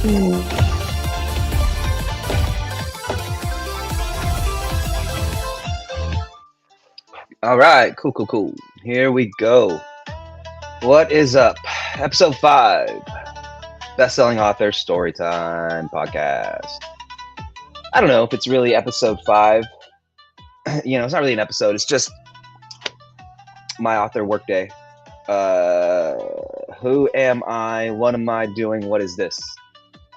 All right, cool. Here we go. What is up? Episode 5, best-selling author Storytime podcast. I don't know if it's really episode 5. It's not really an episode. It's just my author workday. Who am I? What am I doing? What is this?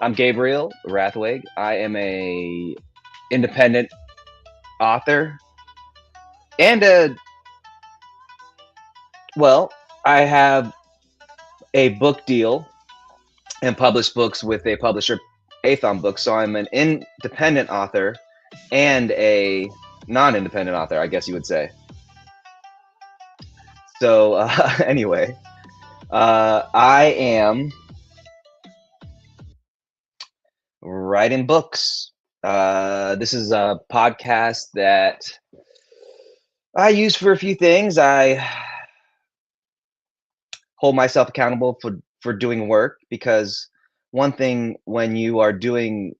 I'm Gabriel Rathweg. I am a independent author and I have a book deal and publish books with a publisher, Athon Books. So I'm an independent author and a non-independent author, I guess you would say. So anyway, I am writing books. This is a podcast that I use for a few things. I hold myself accountable for doing work, because one thing when you are doing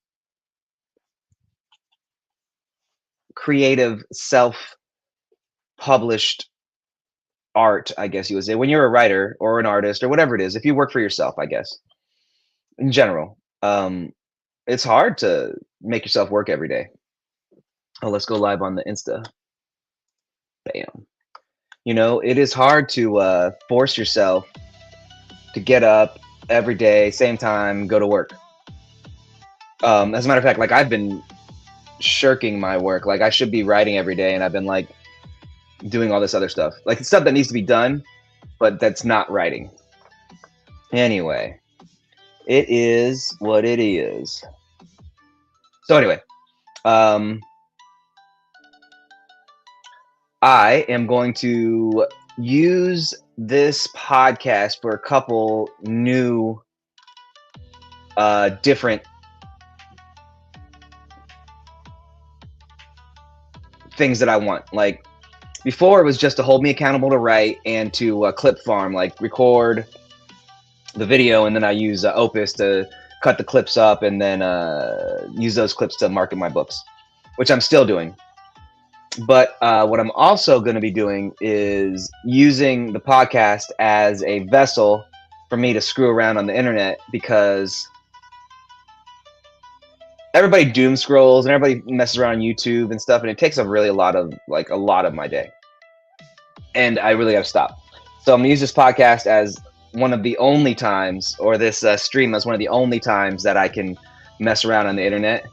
creative self-published art, I guess you would say, when you're a writer or an artist or whatever it is, if you work for yourself, I guess, in general, it's hard to make yourself work every day. Oh, let's go live on the Insta. Bam. It is hard to force yourself to get up every day, same time, go to work. As a matter of fact, like, I've been shirking my work. Like, I should be writing every day, and I've been like doing all this other stuff, like stuff that needs to be done, but that's not writing. Anyway, it is what it is. So anyway, I am going to use this podcast for a couple new different things that I want. Like, before, it was just to hold me accountable to write and to clip farm, like record the video, and then I use Opus to cut the clips up and then use those clips to market my books, which I'm still doing. But what I'm also going to be doing is using the podcast as a vessel for me to screw around on the internet, because everybody doom scrolls and everybody messes around on YouTube and stuff, and it takes up really a lot of my day, and I really got to stop. So I'm gonna use this podcast as one of the only times, or this stream as one of the only times, that I can mess around on the internet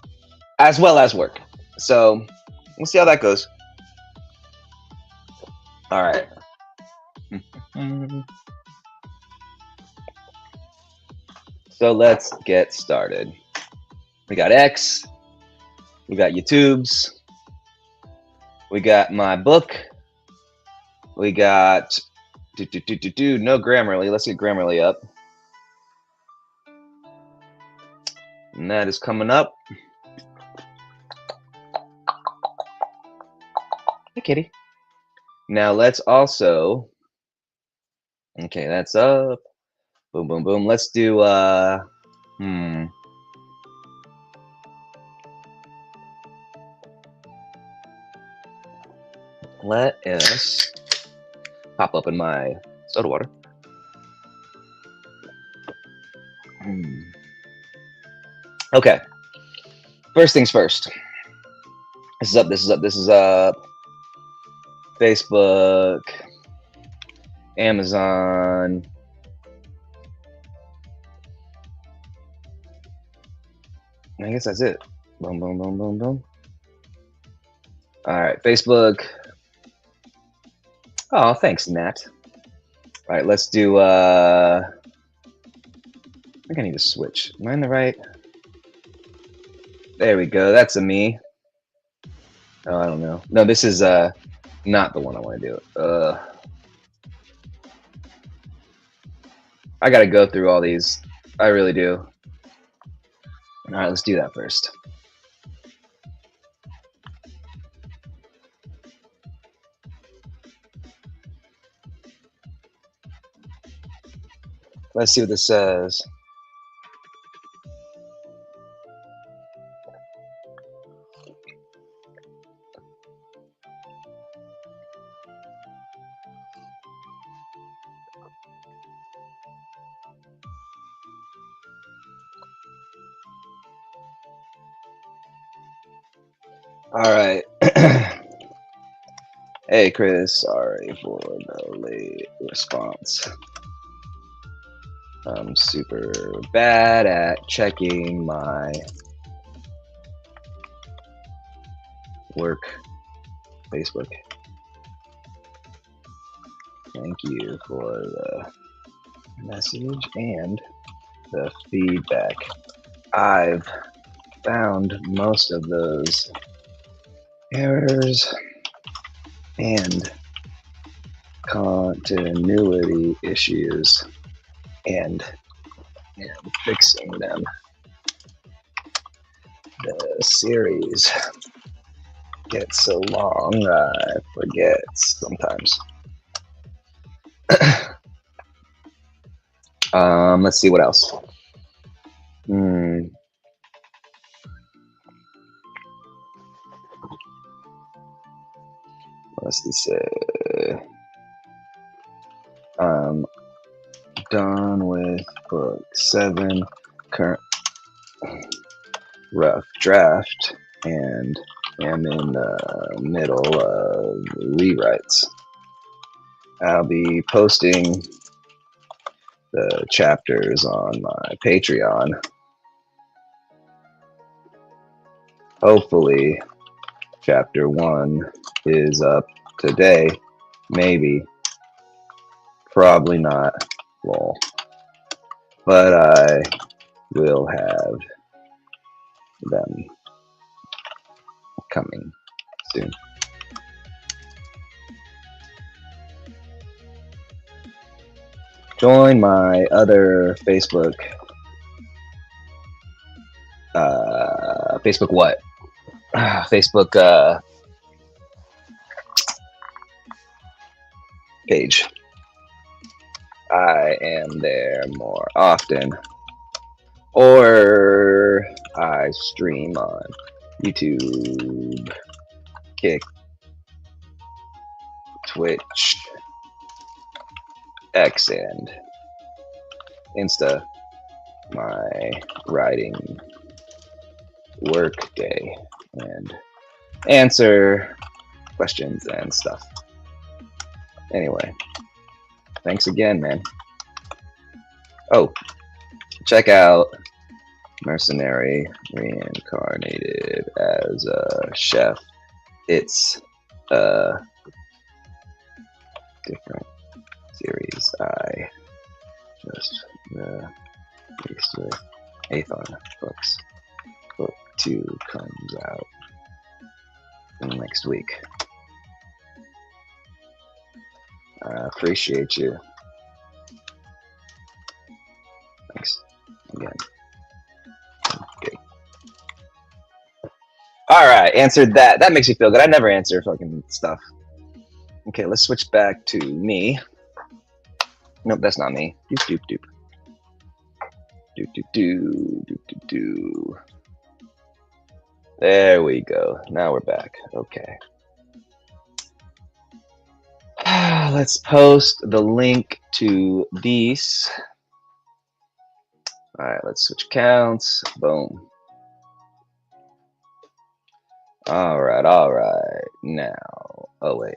as well as work. So we'll see how that goes. All right. So let's get started. We got X, we got YouTubes, we got my book, we got no Grammarly. Let's get Grammarly up. And that is coming up. Hey, kitty. Now let's also, okay, that's up. Boom, boom, boom. Let's do, let us pop up in my soda water. Okay. First things first. This is up. Facebook, Amazon, I guess that's it. Boom, boom, boom, boom, boom. All right, Facebook. Oh, thanks, Nat. All right, let's do, I think I need to switch. Am I in the right? There we go. That's a me. Oh, I don't know. No, this is not the one I want to do. I got to go through all these. I really do. All right, let's do that first. Let's see what this says. All right. Hey, Chris. Sorry for the late response. I'm super bad at checking my work Facebook. Thank you for the message and the feedback. I've found most of those errors and continuity issues and am fixing them. The series gets so long I forget sometimes. Let's see what else. Let's just say I'm done with book 7, current rough draft, and am in the middle of rewrites. I'll be posting the chapters on my Patreon. Hopefully, chapter 1 is up today. Maybe. Probably not. Lol. But I will have them coming soon. Join my other Facebook. Facebook what? Facebook page. I am there more often. Or I stream on YouTube, Kick, Twitch, X, and Insta. My writing work day and answer questions and stuff. Anyway, thanks again, man. Oh, check out Mercenary Reincarnated as a Chef. It's a different series. I just released with Athon Books. Book 2 comes out next week. I appreciate you. Thanks again. Okay. All right, answered that. That makes me feel good. I never answer fucking stuff. Okay, let's switch back to me. Nope, that's not me. Doop, doop, doop. Doop, doop, doop, doop, doop, doop. There we go. Now we're back. Okay. Let's post the link to these. All right, let's switch accounts. Boom. All right. Now, oh wait.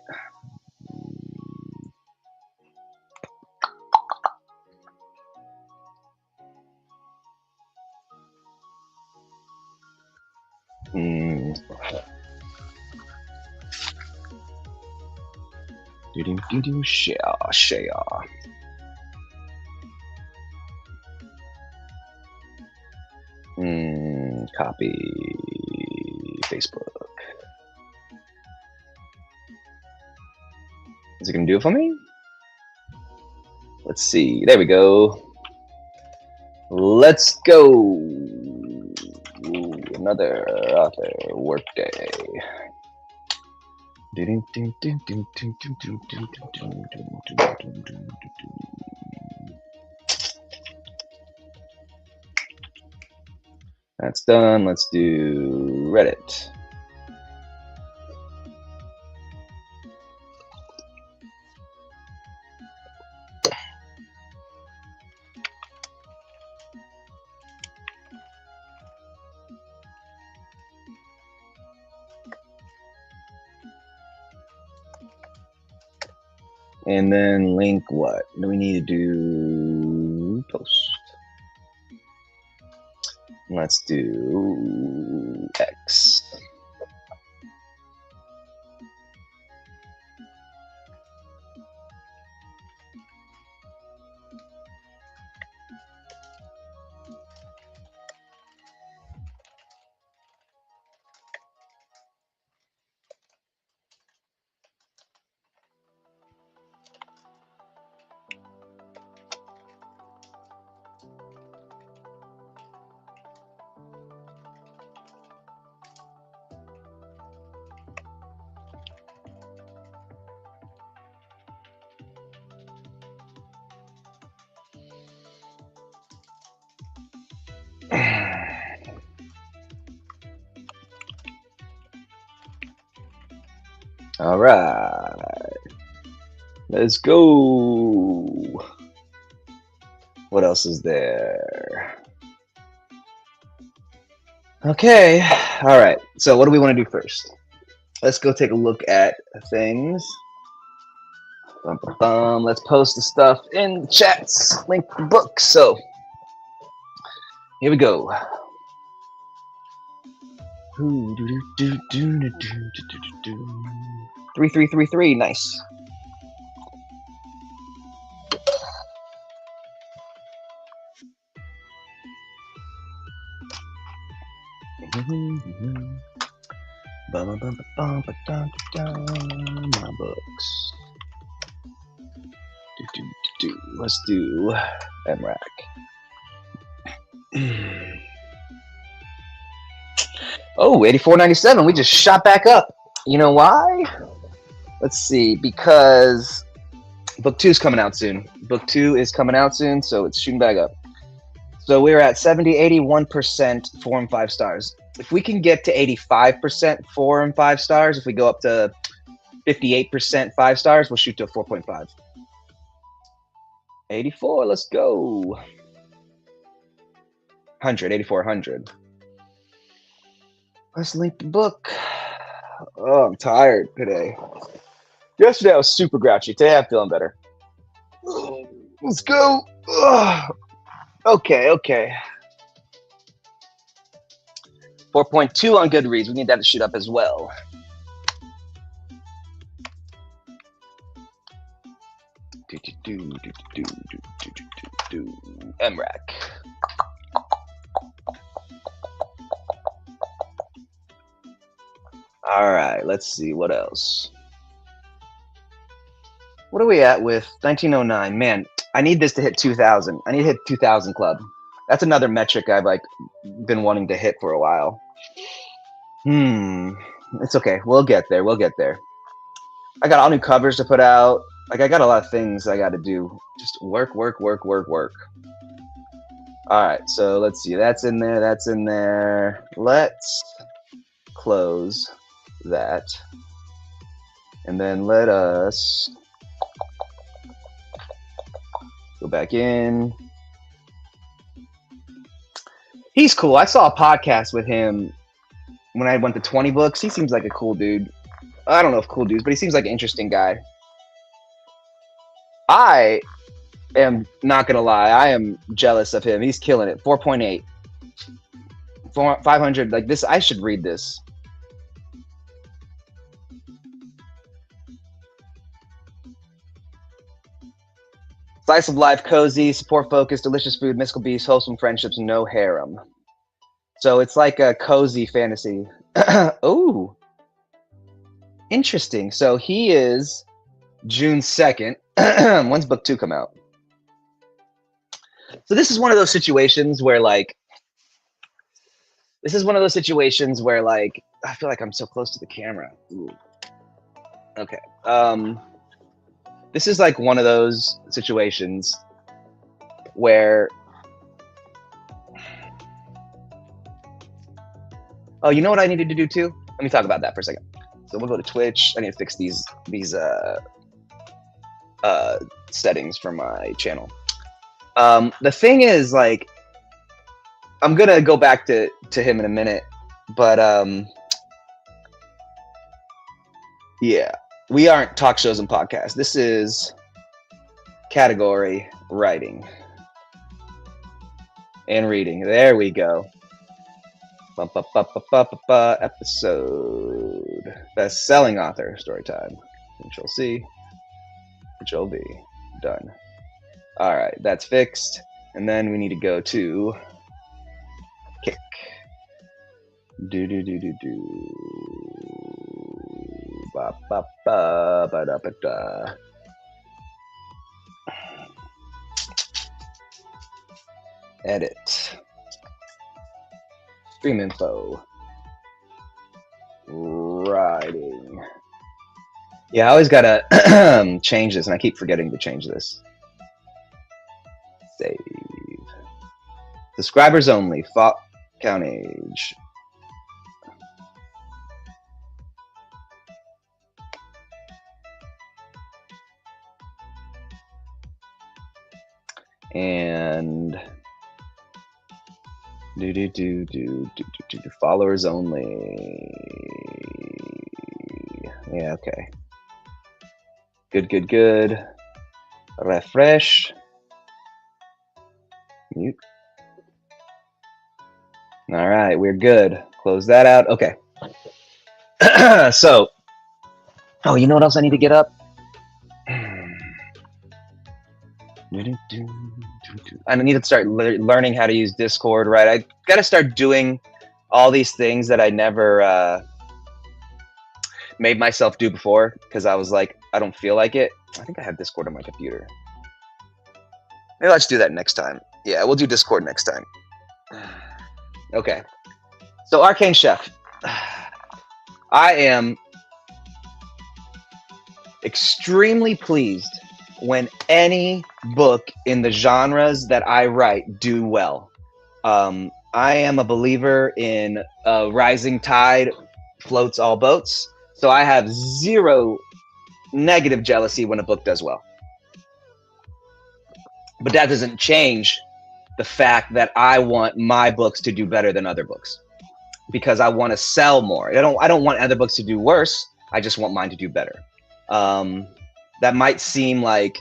Share. Copy Facebook. Is it gonna do it for me? Let's see. There we go. Let's go. Ooh, another author workday. That's done. Let's do Reddit. And then link what? Do we need to do post? Let's do X. All right, let's go. What else is there? Okay, all right. So what do we want to do first? Let's go take a look at things. Let's post the stuff in the chats. Link the book. So here we go. 3333. Nice. My books. Let's do MRAC. Oh, 84.97. We just shot back up. You know why? Let's see. Because book 2 is coming out soon. Book 2 is coming out soon, so it's shooting back up. So we're at 81% 4 and 5 stars. If we can get to 85% 4 and 5 stars, if we go up to 58% 5 stars, we'll shoot to a 4.5. 84, let's go. 100, 8400. Let's link the book. Oh, I'm tired today. Yesterday I was super grouchy. Today I'm feeling better. Let's go. Okay. 4.2 on Goodreads. We need that to shoot up as well. MRAC. All right, let's see what else. What are we at with 1909? Man, I need this to hit 2,000. I need to hit 2,000 club. That's another metric I've been wanting to hit for a while. It's okay. We'll get there. I got all new covers to put out. I got a lot of things I got to do. Just work. All right, so let's see. That's in there. Let's close that. And then let us go back in. He's cool. I saw a podcast with him when I went to 20 books. He seems like a cool dude. I don't know if cool dudes, but he seems like an interesting guy. I am not going to lie. I am jealous of him. He's killing it. 4.8. 500. Like this, I should read this. Slice of life, cozy, support focused, delicious food, mystical beasts, wholesome friendships, no harem. So it's like a cozy fantasy. Oh, interesting. So he is June 2nd. When's book 2 come out? So this is one of those situations where I feel like I'm so close to the camera. Ooh. Okay. This is like one of those situations where, oh, you know what I needed to do too? Let me talk about that for a second. So we'll go to Twitch. I need to fix these settings for my channel. The thing is, like, I'm gonna go back to him in a minute, but yeah. We aren't talk shows and podcasts. This is category writing and reading. There we go. Episode. Best-selling author, story time. Control C, Control V. Done. All right, that's fixed. And then we need to go to kick. Do. Ba ba ba ba da ba da. Edit. Stream info. Writing. Yeah, I always gotta change this, and I keep forgetting to change this. Save. Subscribers only. Count age. And followers only. Yeah, okay. Good. Refresh. Mute. All right, we're good. Close that out. Okay. So, oh, you know what else I need to get up? I need to start learning how to use Discord, right? I got to start doing all these things that I never made myself do before because I was like, I don't feel like it. I think I have Discord on my computer. Maybe let's do that next time. Yeah, we'll do Discord next time. Okay. So, Arcane Chef. I am extremely pleased when any book in the genres that I write do well. I am a believer in a rising tide floats all boats. So I have zero negative jealousy when a book does well. But that doesn't change the fact that I want my books to do better than other books because I want to sell more. I don't want other books to do worse. I just want mine to do better. That might seem like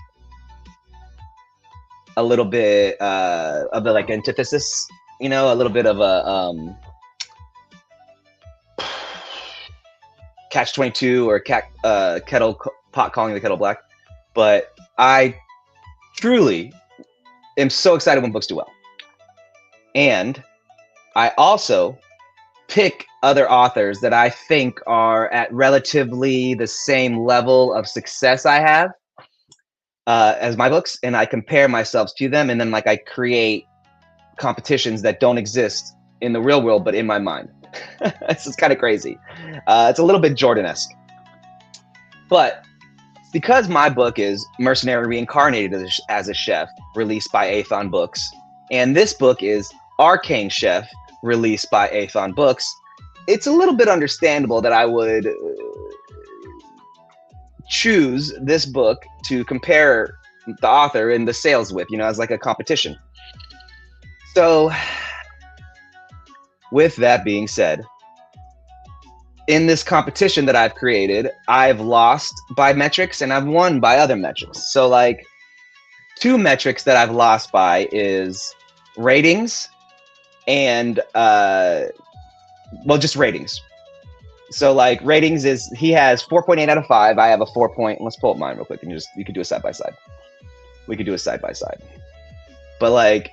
a little bit of the like antithesis, you know, a little bit of a catch-22 or kettle pot calling the kettle black. But I truly am so excited when books do well. And I also pick other authors that I think are at relatively the same level of success I have as my books, and I compare myself to them, and then like I create competitions that don't exist in the real world, but in my mind. This is kind of crazy. It's a little bit Jordan-esque. But because my book is Mercenary Reincarnated as a Chef, released by Athon Books, and this book is Arcane Chef, released by Athon Books, it's a little bit understandable that I would choose this book to compare the author and the sales with, you know, as like a competition. So with that being said, in this competition that I've created, I've lost by metrics and I've won by other metrics. So like 2 metrics that I've lost by is ratings and well, just ratings. So like ratings is he has 4.8 out of 5. I have a 4 point. Let's pull up mine real quick and you could do a side by side. We could do a side by side. But like,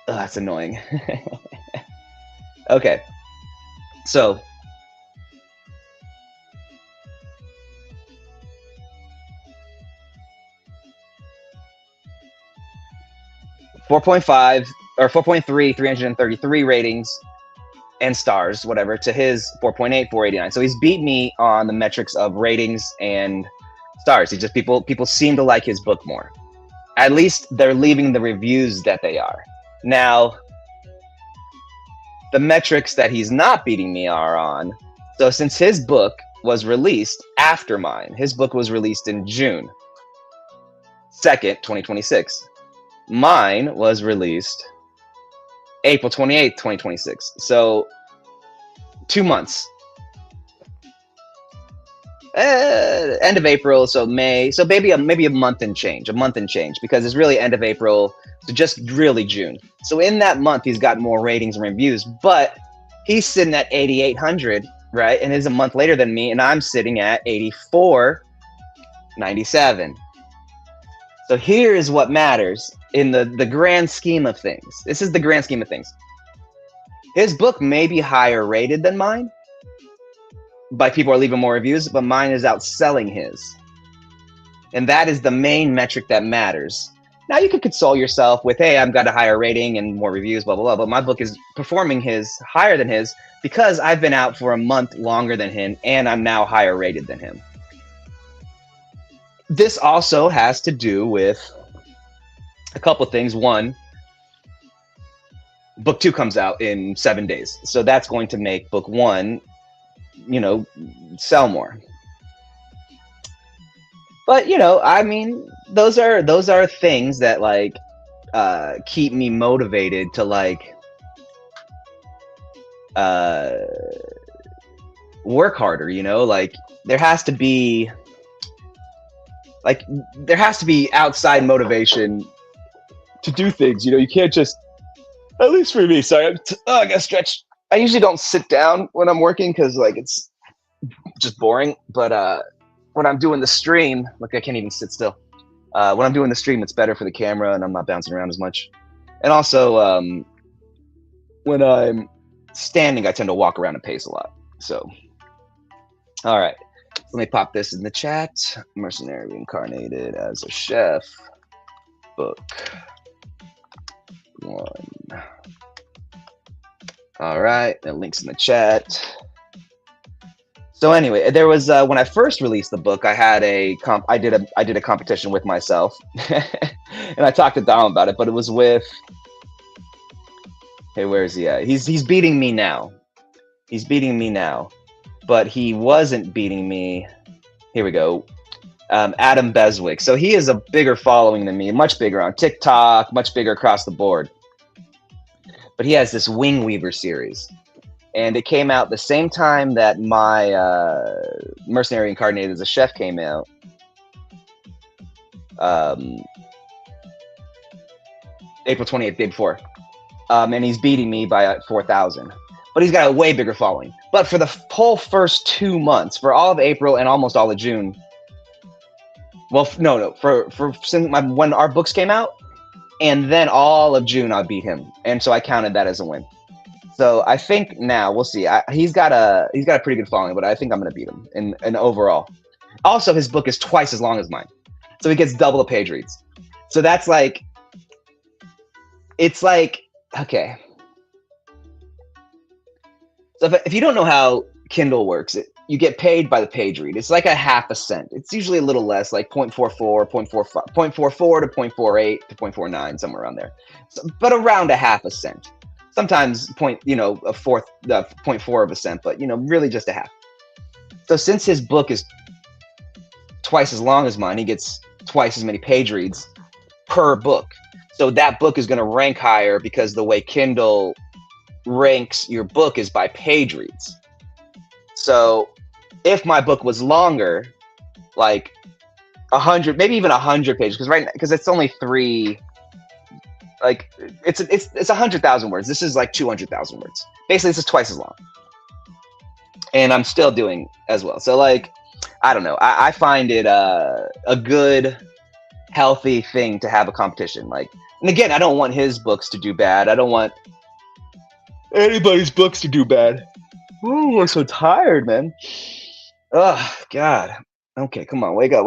that's annoying. Okay. So 4.5 or 4.3, 333 ratings and stars, whatever, to his 4.8, 489. So he's beat me on the metrics of ratings and stars. He just people seem to like his book more. At least they're leaving the reviews that they are. Now, the metrics that he's not beating me are on. So since his book was released after mine, his book was released in June 2nd, 2026. Mine was released April 28th, 2026. So 2 months. End of April, so May, so maybe a month and change, because it's really end of April to just really June. So in that month, he's got more ratings and reviews, but he's sitting at 8,800, right? And it's a month later than me, and I'm sitting at 8497. So here is what matters in the grand scheme of things. This is the grand scheme of things. His book may be higher rated than mine, by people are leaving more reviews, but mine is outselling his. And that is the main metric that matters. Now you could console yourself with, hey, I've got a higher rating and more reviews, blah, blah, blah. But my book is performing his higher than his because I've been out for a month longer than him and I'm now higher rated than him. This also has to do with a couple of things. One, book 2 comes out in 7 days. So that's going to make book 1, sell more. But I mean, those are things that like keep me motivated to like work harder. Like there has to be outside motivation to do things. You can't just, at least for me. Sorry, I gotta stretch. I usually don't sit down when I'm working because like it's just boring. But when I'm doing the stream, look, I can't even sit still. When I'm doing the stream, it's better for the camera and I'm not bouncing around as much. And also, when I'm standing, I tend to walk around and pace a lot. So, all right, let me pop this in the chat. Mercenary Reincarnated as a Chef, book 1. All right, the link's in the chat. So anyway, there was when I first released the book, I had I did a competition with myself, and I talked to Dom about it. But it was with, hey, where is he at? He's beating me now. He's beating me now, but he wasn't beating me. Here we go. Adam Beswick. So he is a bigger following than me, much bigger on TikTok, much bigger across the board. But he has this Wing Weaver series. And it came out the same time that my Mercenary Incarnated as a Chef came out. April 28th, day before. And he's beating me by 4,000. But he's got a way bigger following. But for the whole first 2 months, for all of April and almost all of June, well, no, when our books came out, and then all of June, I beat him. And so I counted that as a win. So I think now we'll see. He's got a pretty good following, but I think I'm going to beat him in overall. Also, his book is twice as long as mine, so he gets double the page reads. So that's like, it's like, okay. So if you don't know how Kindle works, you get paid by the page read. It's like a half a cent. It's usually a little less, like 0.44, 0.45, 0.44 to 0.48 to 0.49, somewhere around there. So, but around a half a cent. Sometimes a 0.4 of a cent, but really just a half. So since his book is twice as long as mine, he gets twice as many page reads per book. So that book is going to rank higher because the way Kindle ranks your book is by page reads. So if my book was longer, like 100, maybe even 100 pages, because it's only 3. Like it's 100,000 words. This is like 200,000 words. Basically, this is twice as long, and I'm still doing as well. So like, I don't know. I find it a good, healthy thing to have a competition. Like, and again, I don't want his books to do bad. I don't want anybody's books to do bad. Ooh, I'm so tired, man. Oh God. Okay, come on, wake up.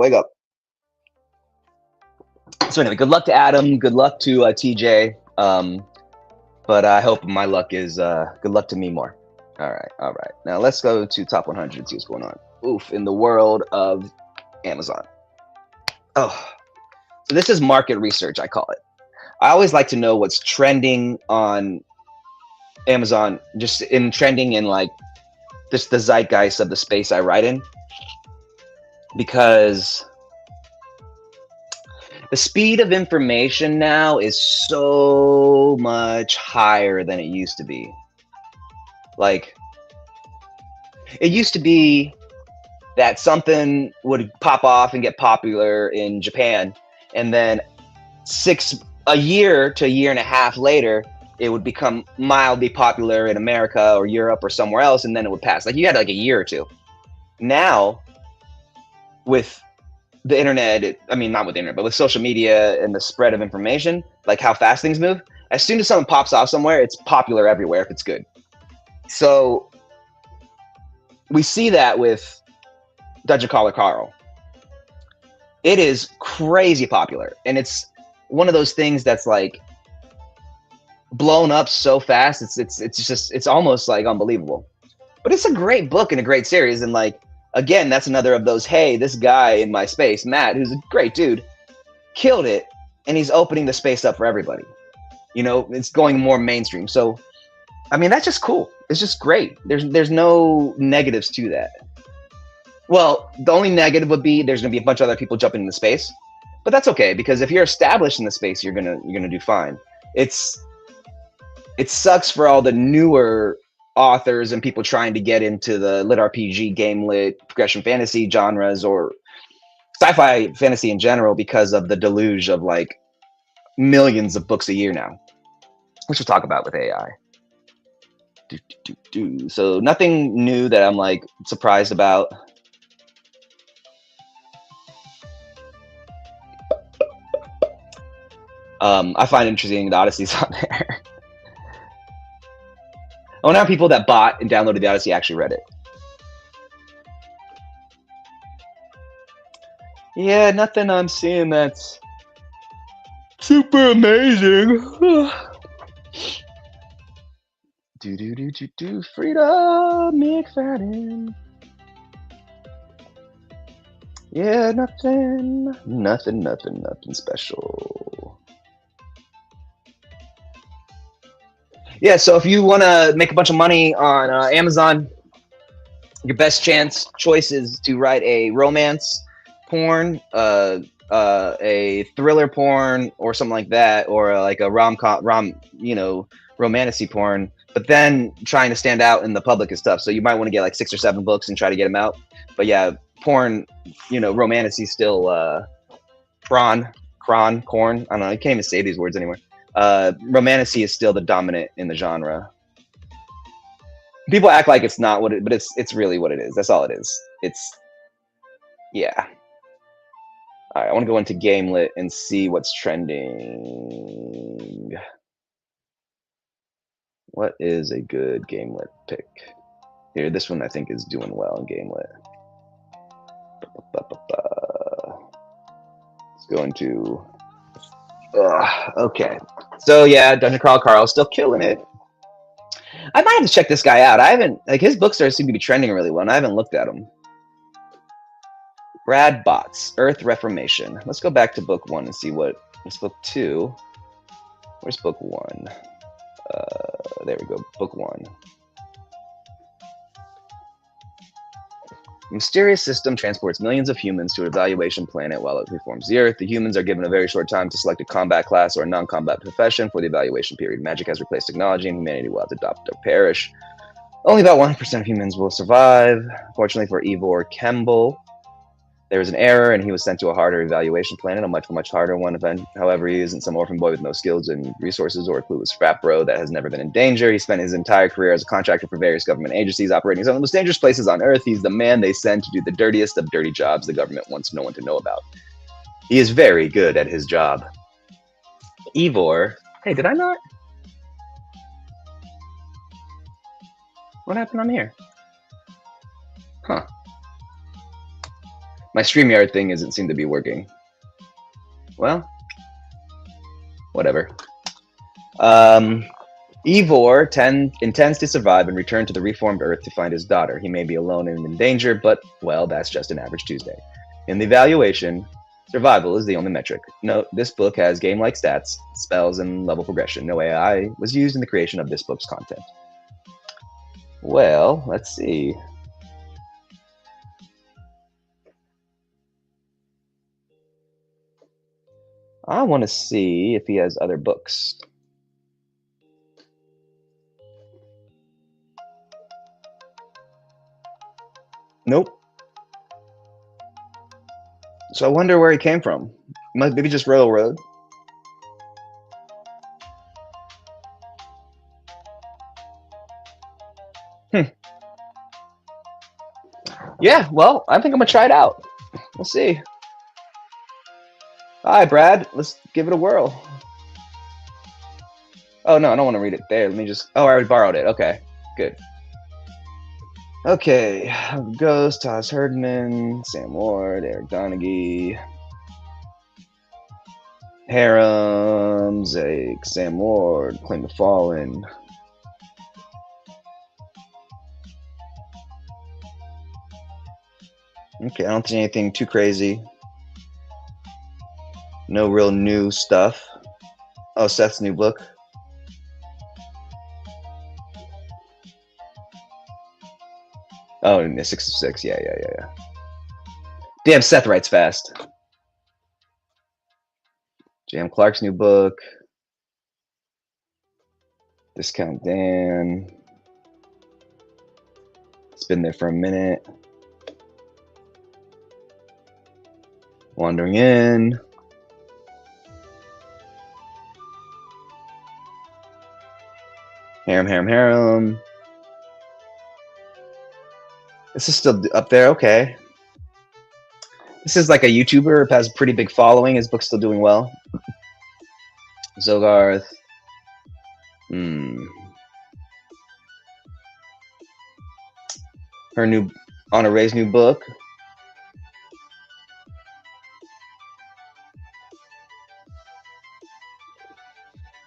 So anyway, good luck to Adam. Good luck to TJ. But I hope my luck is good luck to me more. All right. Now let's go to top 100 and see what's going on. Oof, in the world of Amazon. Oh, so this is market research, I call it. I always like to know what's trending on Amazon, just trending in like just the zeitgeist of the space I write in, because the speed of information now is so much higher than it used to be. Like, it used to be that something would pop off and get popular in Japan, and then a year to a year and a half later, it would become mildly popular in America or Europe or somewhere else, and then it would pass. Like you had like a year or two. Now, with the internet, I mean, not with the internet, but with social media and the spread of information, like how fast things move, as soon as something pops off somewhere, it's popular everywhere if it's good. So we see that with Dungeon Crawler Carl. It is crazy popular, and it's one of those things that's like blown up so fast. It's almost like unbelievable. But it's a great book and a great series, and like again, that's another of those. Hey, this guy in my space, Matt, who's a great dude, killed it, and he's opening the space up for everybody. You know, it's going more mainstream. So, I mean, that's just cool. It's just great. There's no negatives to that. Well, the only negative would be there's gonna be a bunch of other people jumping into space, but that's okay because if you're established in the space, you're gonna do fine. It sucks for all the newer authors and people trying to get into the lit RPG, game lit, progression fantasy genres, or sci-fi fantasy in general because of the deluge of like millions of books a year now, which we'll talk about with AI. So nothing new that I'm like surprised about. I find interesting the Odyssey's on there. I wonder how people that bought and downloaded the Odyssey actually read it. Yeah, nothing I'm seeing that's super amazing. Freedom McFadden. Yeah, nothing special. Yeah, so if you want to make a bunch of money on Amazon, your best choice is to write a romance porn, a thriller porn, or something like that, or like a romantic porn. But then trying to stand out in the public is tough. So you might want to get like 6 or 7 books and try to get them out. But yeah, porn, romantic still corn. I don't know. I can't even say these words anymore. Romantic is still the dominant in the genre. People act like it's not what it, but it's really what it is. That's all it is. Yeah. All right, I want to go into Gamelit and see what's trending. What is a good Gamelit pick? Here, this one I think is doing well in Gamelit. Let's go into. Okay. So yeah, Dungeon Crawl Carl still killing it. I might have to check this guy out. I haven't his books seem to be trending really well, and I haven't looked at them. Brad Botts, Earth Reformation. Let's go back to book 1 and see what's book 2. Where's book 1? There we go. Book 1. A mysterious system transports millions of humans to an evaluation planet while it reforms the Earth. The humans are given a very short time to select a combat class or a non-combat profession for the evaluation period. Magic has replaced technology, and humanity will have to adopt or perish. Only about 1% of humans will survive. Fortunately for Ivor Kemble, there was an error, and he was sent to a harder evaluation planet, a much harder one. However, he isn't some orphan boy with no skills and resources or a clueless frat bro that has never been in danger. He spent his entire career as a contractor for various government agencies operating some of the most dangerous places on Earth. He's the man they send to do the dirtiest of dirty jobs the government wants no one to know about. He is very good at his job. Ivor. Hey, did I not? What happened on here? Huh. My StreamYard thing doesn't seem to be working. Well, whatever. Ivor intends to survive and return to the reformed Earth to find his daughter. He may be alone and in danger, but, well, that's just an average Tuesday. In the evaluation, survival is the only metric. Note, this book has game-like stats, spells, and level progression. No AI was used in the creation of this book's content. Well, let's see. I want to see if he has other books. Nope. So I wonder where he came from. Maybe just railroad. Yeah, well, I think I'm gonna try it out. We'll see. Hi, Brad. Let's give it a whirl. Oh no, I don't want to read it there. Let me just. Oh, I already borrowed it. Okay, good. Okay, Ghost, Toz Herdman, Sam Ward, Eric Donaghy, Harem, Zake, Sam Ward, Claim the Fallen. Okay, I don't see anything too crazy. No real new stuff. Oh, Seth's new book. Oh, 6 of 6. Yeah. Damn, Seth writes fast. Jam Clark's new book. Discount Dan. It's been there for a minute. Wandering In. Harem. This is still up there. Okay. This is like a YouTuber, has a pretty big following. His book's still doing well. Zogarth. Her new Anna Ray's new book.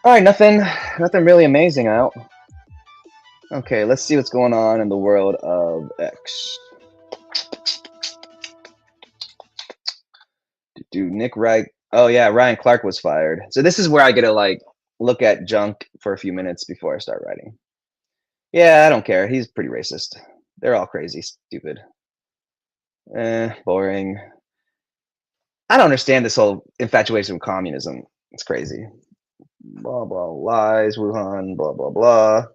All right, nothing really amazing out. Okay, let's see what's going on in the world of X. Dude, Nick Wright. Oh yeah, Ryan Clark was fired. So this is where I get to like look at junk for a few minutes before I start writing. Yeah, I don't care. He's pretty racist. They're all crazy, stupid. Boring. I don't understand this whole infatuation with communism. It's crazy. Blah blah lies, Wuhan, blah blah blah.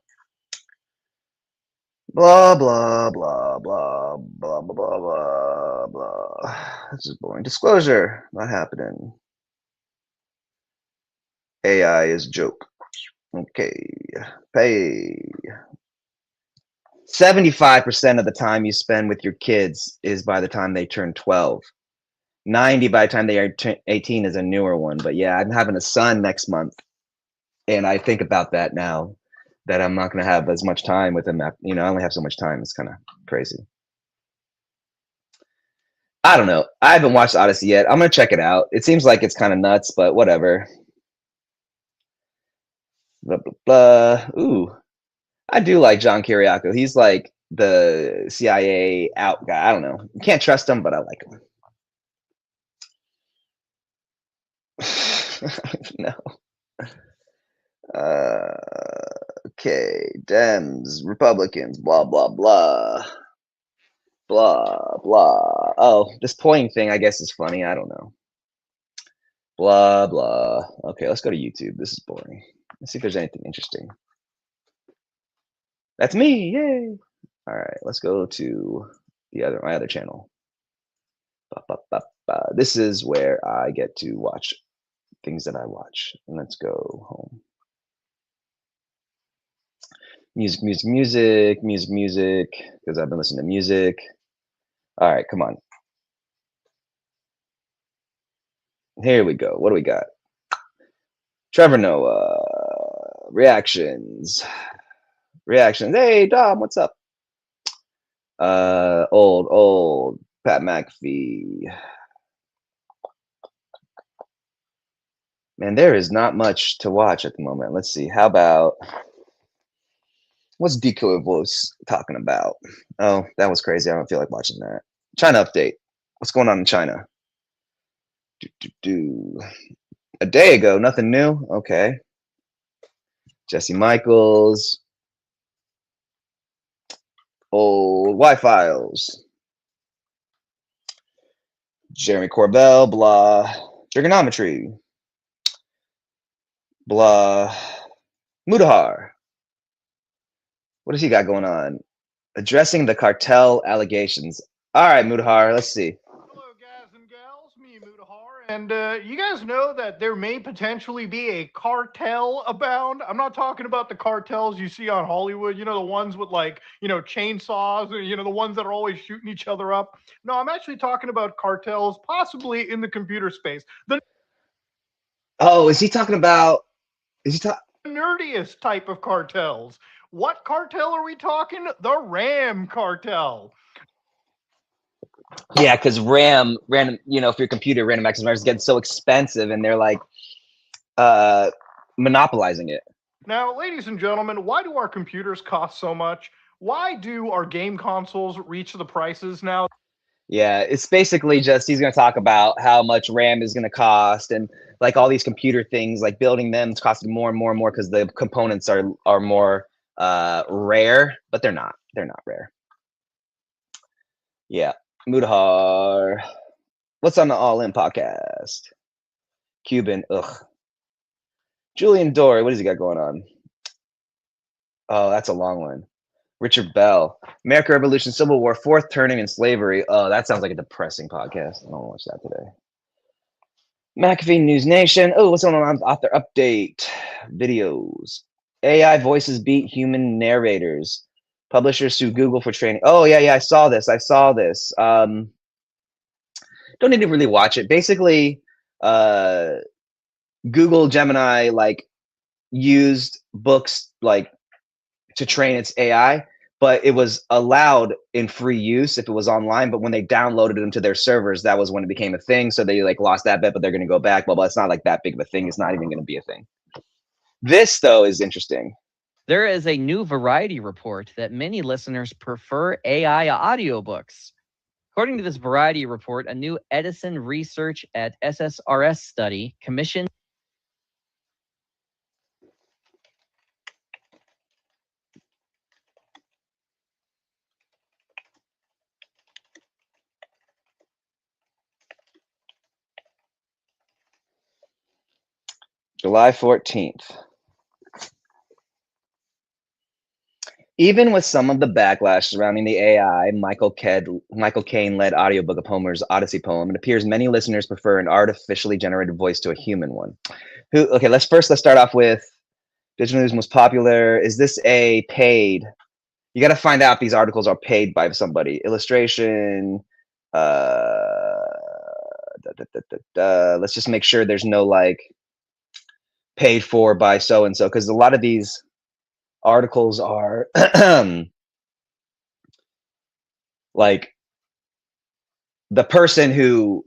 Blah blah blah blah blah blah blah blah blah. This is boring. Disclosure, not happening. AI is a joke. Okay. Pay. 75% of the time you spend with your kids is by the time they turn 12. 90 by the time they are 18 is a newer one. But yeah, I'm having a son next month. And I think about that now, that I'm not going to have as much time with him. You know, I only have so much time. It's kind of crazy. I don't know. I haven't watched Odyssey yet. I'm going to check it out. It seems like it's kind of nuts, but whatever. Blah, blah, blah. Ooh. I do like John Kiriakou. He's like the CIA out guy. I don't know. You can't trust him, but I like him. No. Okay. Dems, Republicans, blah, blah, blah. Blah, blah. Oh, this pointing thing, I guess, is funny. I don't know. Blah, blah. Okay, let's go to YouTube. This is boring. Let's see if there's anything interesting. That's me. Yay. All right, let's go to my other channel. This is where I get to watch things that I watch. And let's go home. Music, because I've been listening to music. All right, come on. Here we go. What do we got? Trevor Noah. Reactions. Hey, Dom, what's up? Old Pat McAfee. Man, there is not much to watch at the moment. Let's see. How about what's Decoy Voice talking about? Oh, that was crazy. I don't feel like watching that. China update. What's going on in China? A day ago, nothing new. Okay. Jesse Michaels. Old Y-Files. Jeremy Corbell, blah. Trigonometry. Blah. Mudahar. What does he got going on? Addressing the cartel allegations. All right, Mudahar, let's see. Hello, guys and gals. Me And you guys know that there may potentially be a cartel abound. I'm not talking about the cartels you see on Hollywood, you know, the ones with like, chainsaws, or, the ones that are always shooting each other up. No, I'm actually talking about cartels, possibly in the computer space. The Oh, is he talking about? Is he talking? nerdiest type of cartels. What cartel are we talking? The RAM cartel. Yeah, because random, for your computer, random access memory is getting so expensive, and they're like uh monopolizing it. Now, ladies and gentlemen, why do our computers cost so much? Why do our game consoles reach the prices now? Yeah, it's basically just he's going to talk about how much RAM is going to cost, and like all these computer things, like building them is costing more and more and more because the components are more rare, but they're not. They're not rare. Yeah, Mudahar. What's on the All In podcast? Cuban. Ugh. Julian Dory. What does he got going on? Oh, that's a long one. Richard Bell. America Revolution, Civil War, Fourth Turning, and Slavery. Oh, that sounds like a depressing podcast. I don't watch that today. McAfee News Nation. Oh, what's going on? Author update. Videos. AI voices beat human narrators. Publishers sue Google for training. Oh, yeah. I saw this. Don't need to really watch it. Basically, Google Gemini used books to train its AI, but it was allowed in free use if it was online. But when they downloaded it into their servers, that was when it became a thing. So they lost that bit, but they're going to go back. Blah blah. It's not like that big of a thing. It's not even going to be a thing. This though is interesting. There is a new Variety report that many listeners prefer AI audiobooks. According to this Variety report, a new Edison Research at SSRS study commissioned July 14th. Even with some of the backlash surrounding the AI, Michael Caine-led audiobook of Homer's Odyssey poem, it appears many listeners prefer an artificially generated voice to a human one. Okay, let's start off with digital news most popular. Is this a paid? You got to find out if these articles are paid by somebody. Illustration. Let's just make sure there's no paid for by so and so, because a lot of these articles are like the person who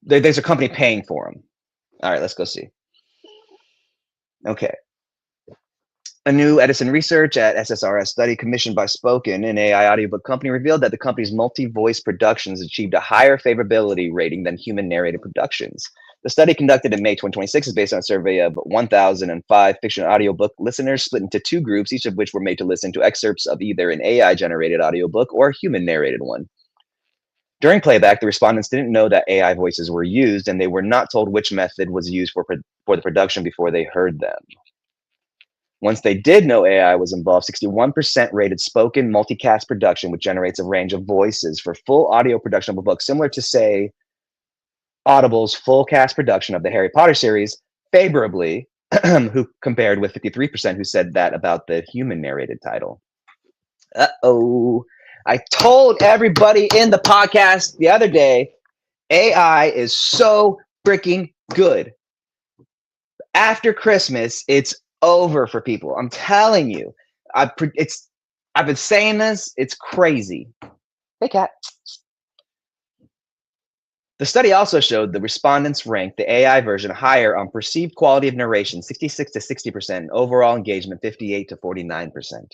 there's a company paying for them. All right, let's go see. Okay. A new Edison Research at SSRS study commissioned by Spoken, an AI audiobook company, revealed that the company's multi-voice productions achieved a higher favorability rating than human narrated productions. The study conducted in May 2026 is based on a survey of 1,005 fiction audiobook listeners split into two groups, each of which were made to listen to excerpts of either an AI-generated audiobook or a human-narrated one. During playback, the respondents didn't know that AI voices were used, and they were not told which method was used for the production before they heard them. Once they did know AI was involved, 61% rated spoken multicast production, which generates a range of voices for full audio production of a book, similar to, say, Audible's full cast production of the Harry Potter series, favorably, who compared with 53% who said that about the human narrated title. Uh-oh. I told everybody in the podcast the other day, AI is so freaking good. After Christmas, it's over for people. I'm telling you. I've been saying this. It's crazy. Hey, cat. The study also showed the respondents ranked the AI version higher on perceived quality of narration, 66 to 60%, and overall engagement, 58 to 49%.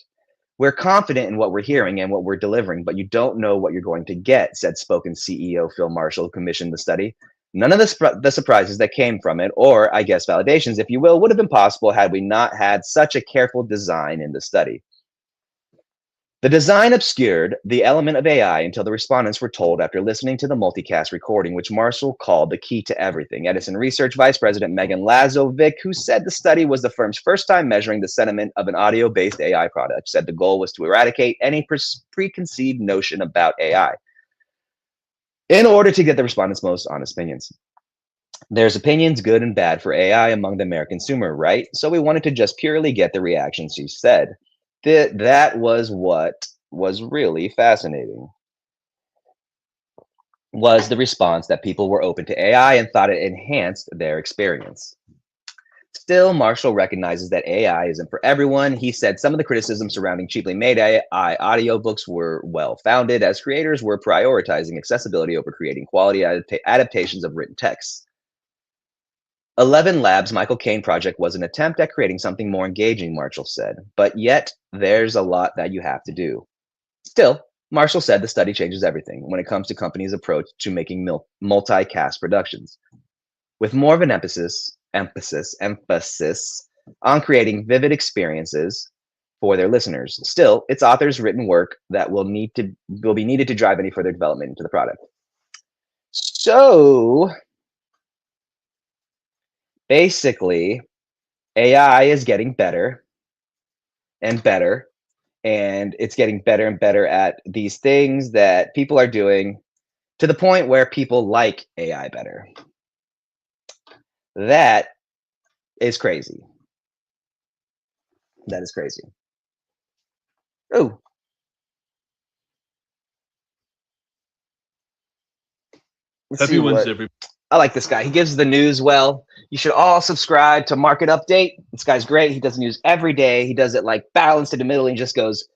We're confident in what we're hearing and what we're delivering, but you don't know what you're going to get, said Spoken CEO Phil Marshall, who commissioned the study. None of the surprises that came from it, or I guess validations, if you will, would have been possible had we not had such a careful design in the study. The design obscured the element of AI until the respondents were told after listening to the multicast recording, which Marshall called the key to everything. Edison Research Vice President Megan Lazovic, who said the study was the firm's first time measuring the sentiment of an audio-based AI product, said the goal was to eradicate any preconceived notion about AI in order to get the respondents' most honest opinions. There's opinions, good and bad, for AI among the American consumer, right? So we wanted to just purely get the reaction she said. That was what was really fascinating, was the response that people were open to AI and thought it enhanced their experience. Still, Marshall recognizes that AI isn't for everyone. He said some of the criticisms surrounding cheaply made AI audiobooks were well-founded, as creators were prioritizing accessibility over creating quality adaptations of written texts. 11 Labs' Michael Caine project was an attempt at creating something more engaging, Marshall said, but yet there's a lot that you have to do. Still, Marshall said the study changes everything when it comes to companies' approach to making multicast productions, with more of an emphasis on creating vivid experiences for their listeners. Still, its authors' written work that will be needed to drive any further development into the product. So basically, AI is getting better and better, and it's getting better and better at these things that people are doing, to the point where people like AI better. That is crazy. That is crazy. Oh. Happy Wednesday, everybody. I like this guy. He gives the news well. You should all subscribe to Market Update. This guy's great. He does news every day. He does it like balanced in the middle. And he just goes,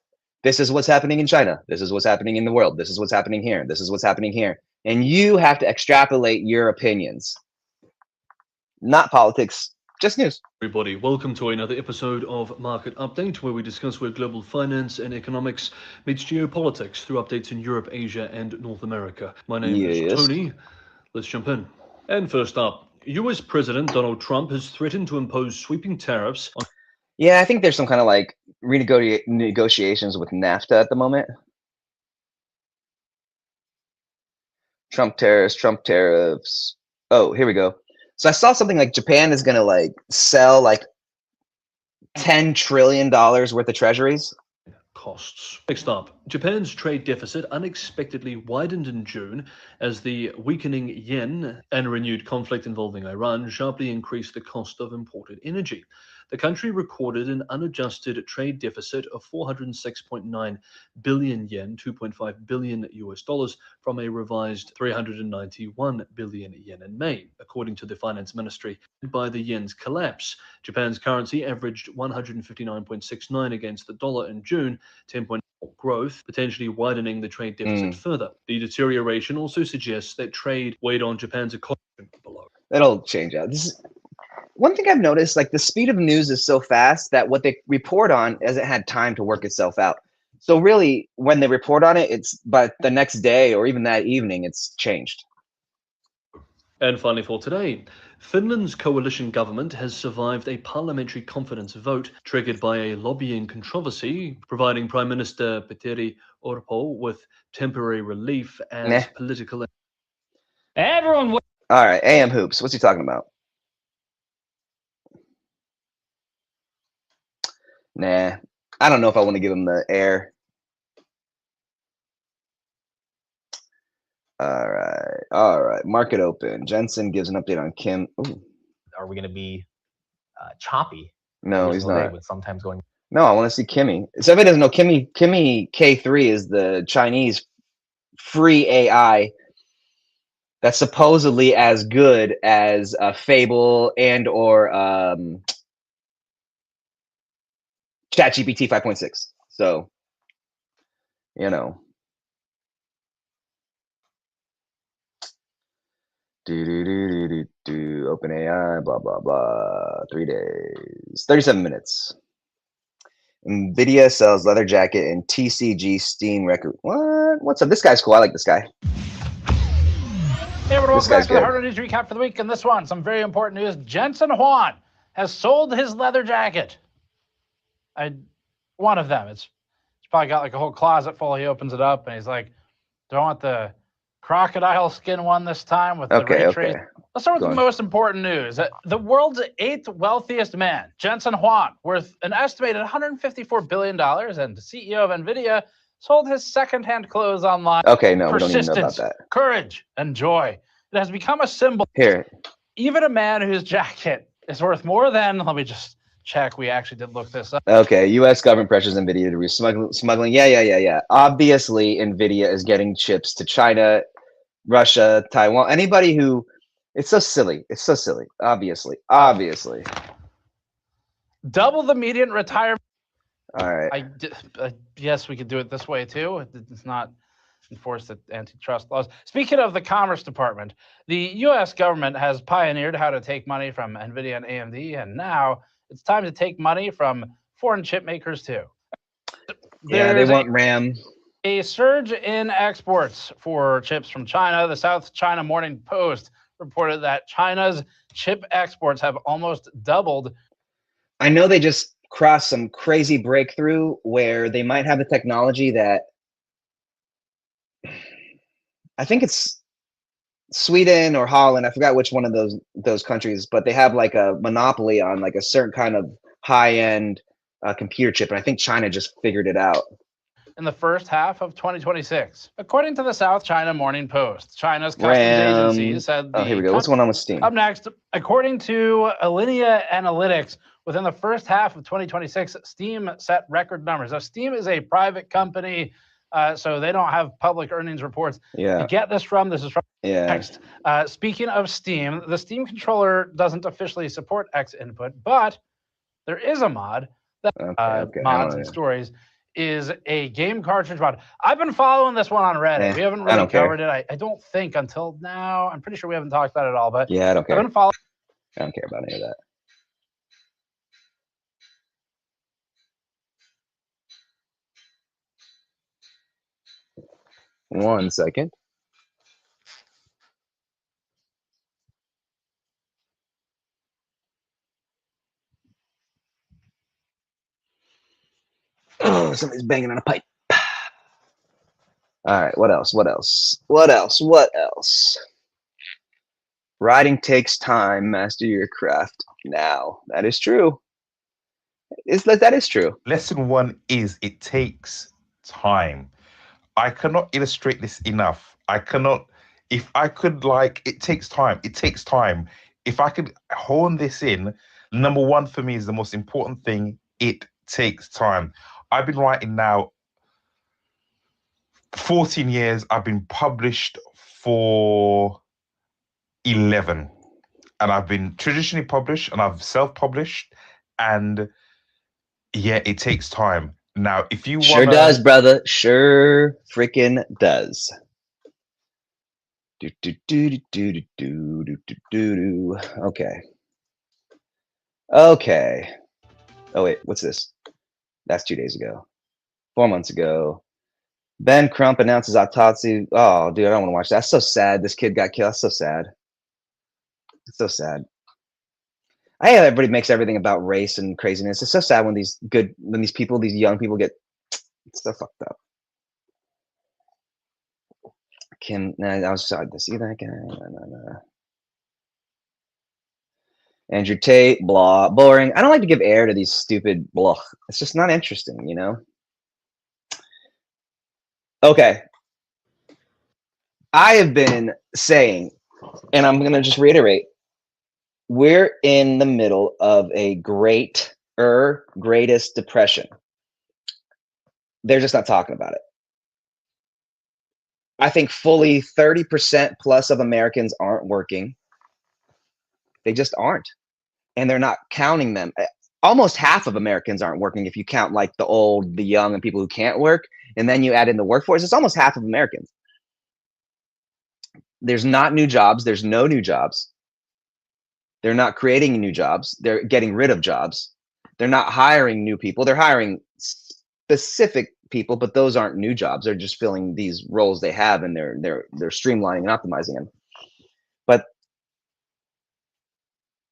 this is what's happening in China. This is what's happening in the world. This is what's happening here. This is what's happening here. And you have to extrapolate your opinions. Not politics, just news. Everybody, welcome to another episode of Market Update, where we discuss where global finance and economics meets geopolitics through updates in Europe, Asia, and North America. My name is Tony. Let's jump in. And first up, US President Donald Trump has threatened to impose sweeping tariffs on... Yeah, I think there's some kind of like negotiations with NAFTA at the moment. Trump tariffs. Oh, here we go. So I saw something like Japan is going to like sell like $10 trillion worth of treasuries. Costs. Next up, Japan's trade deficit unexpectedly widened in June as the weakening yen and renewed conflict involving Iran sharply increased the cost of imported energy. The country recorded an unadjusted trade deficit of 406.9 billion yen, 2.5 billion US dollars, from a revised 391 billion yen in May, according to the finance ministry. By the yen's collapse, Japan's currency averaged 159.69 against the dollar in June, 10.4 growth, potentially widening the trade deficit further. The deterioration also suggests that trade weighed on Japan's economy below. That'll change out. This is one thing I've noticed, like the speed of news is so fast that what they report on hasn't had time to work itself out. So really, when they report on it, it's but the next day or even that evening, it's changed. And finally for today, Finland's coalition government has survived a parliamentary confidence vote triggered by a lobbying controversy, providing Prime Minister Petteri Orpo with temporary relief as political... Everyone... All right, AM Hoops, what's he talking about? Nah, I don't know if I want to give him the air. All right. Market open. Jensen gives an update on Kim. Ooh. Are we going to be choppy? No, he's not. With sometimes going. No, I want to see Kimmy. So everybody doesn't know, Kimmy K3 is the Chinese free AI that's supposedly as good as Fable and or ChatGPT 5.6. So, you know. Open AI, blah, blah, blah. 3 days. 37 minutes. NVIDIA sells leather jacket and TCG Steam record. What? What's up? This guy's cool. I like this guy. Hey, everyone, welcome back to the Hard News Recap for the week. And this one, some very important news. Jensen Huang has sold his leather jacket. One of them. It's probably got like a whole closet full. He opens it up and he's like, do I want the crocodile skin one this time with the ray trace? Let's start with the most important news. The world's 8th wealthiest man, Jensen Huang, worth an estimated $154 billion, and the CEO of NVIDIA, sold his secondhand clothes online. Okay, no, we don't even know about that. Courage and joy. It has become a symbol. Here, even a man whose jacket is worth more than, let me just check. We actually did look this up. Okay, U.S. government pressures NVIDIA to smuggling. Yeah. Obviously, NVIDIA is getting chips to China, Russia, Taiwan. Anybody who, it's so silly. It's so silly. Obviously. Double the median retirement. All right. Yes, we could do it this way too. It's not enforce the antitrust laws. Speaking of the Commerce Department, the U.S. government has pioneered how to take money from NVIDIA and AMD, and now it's time to take money from foreign chip makers too. Yeah, they want RAM. A surge in exports for chips from China. The South China Morning Post reported that China's chip exports have almost doubled. I know they just crossed some crazy breakthrough where they might have the technology that, I think it's Sweden or Holland. I forgot which one of those countries, but they have like a monopoly on like a certain kind of high-end computer chip, and I think China just figured it out. In the first half of 2026, according to the South China Morning Post, China's customs agency said. Oh, here we go. What's going on with Steam? Up next, according to Alinea Analytics, within the first half of 2026, Steam set record numbers. Now, Steam is a private company, so they don't have public earnings reports. Yeah. To get this is from Next. Speaking of Steam, the Steam controller doesn't officially support X input, but there is a mod that mods and stories is a game cartridge mod. I've been following this one on Reddit. We haven't really covered it. I don't think until now. I'm pretty sure we haven't talked about it at all, but yeah, I don't care. I don't care about any of that. One second. Oh, somebody's banging on a pipe. All right, what else? Writing takes time. Master your craft now. That is true. That is true. Lesson one is it takes time. I cannot illustrate this enough. It takes time. It takes time. If I could hone this in, number one for me is the most important thing. It takes time. I've been writing now 14 years. I've been published for 11. And I've been traditionally published and I've self-published. And yeah, it takes time. Now, if you want Sure does, brother. Sure freaking does. Okay. Oh, wait, what's this? That's 2 days ago. 4 months ago. Ben Crump announces autopsy. Oh, dude, I don't want to watch that. That's so sad. This kid got killed. That's so sad. It's so sad. I hate how everybody makes everything about race and craziness. It's so sad when these young people get so fucked up. I was sorry to see that guy. No. Andrew Tate, blah, boring. I don't like to give air to these stupid blah. It's just not interesting, you know? Okay. I have been saying, and I'm going to just reiterate, we're in the middle of a greatest depression. They're just not talking about it. I think fully 30% plus of Americans aren't working. They just aren't. And they're not counting them. Almost half of Americans aren't working if you count like the old, the young, and people who can't work. And then you add in the workforce, it's almost half of Americans. There's not new jobs. There's no new jobs. They're not creating new jobs. They're getting rid of jobs. They're not hiring new people. They're hiring specific people, but those aren't new jobs. They're just filling these roles they have, and they're streamlining and optimizing them. But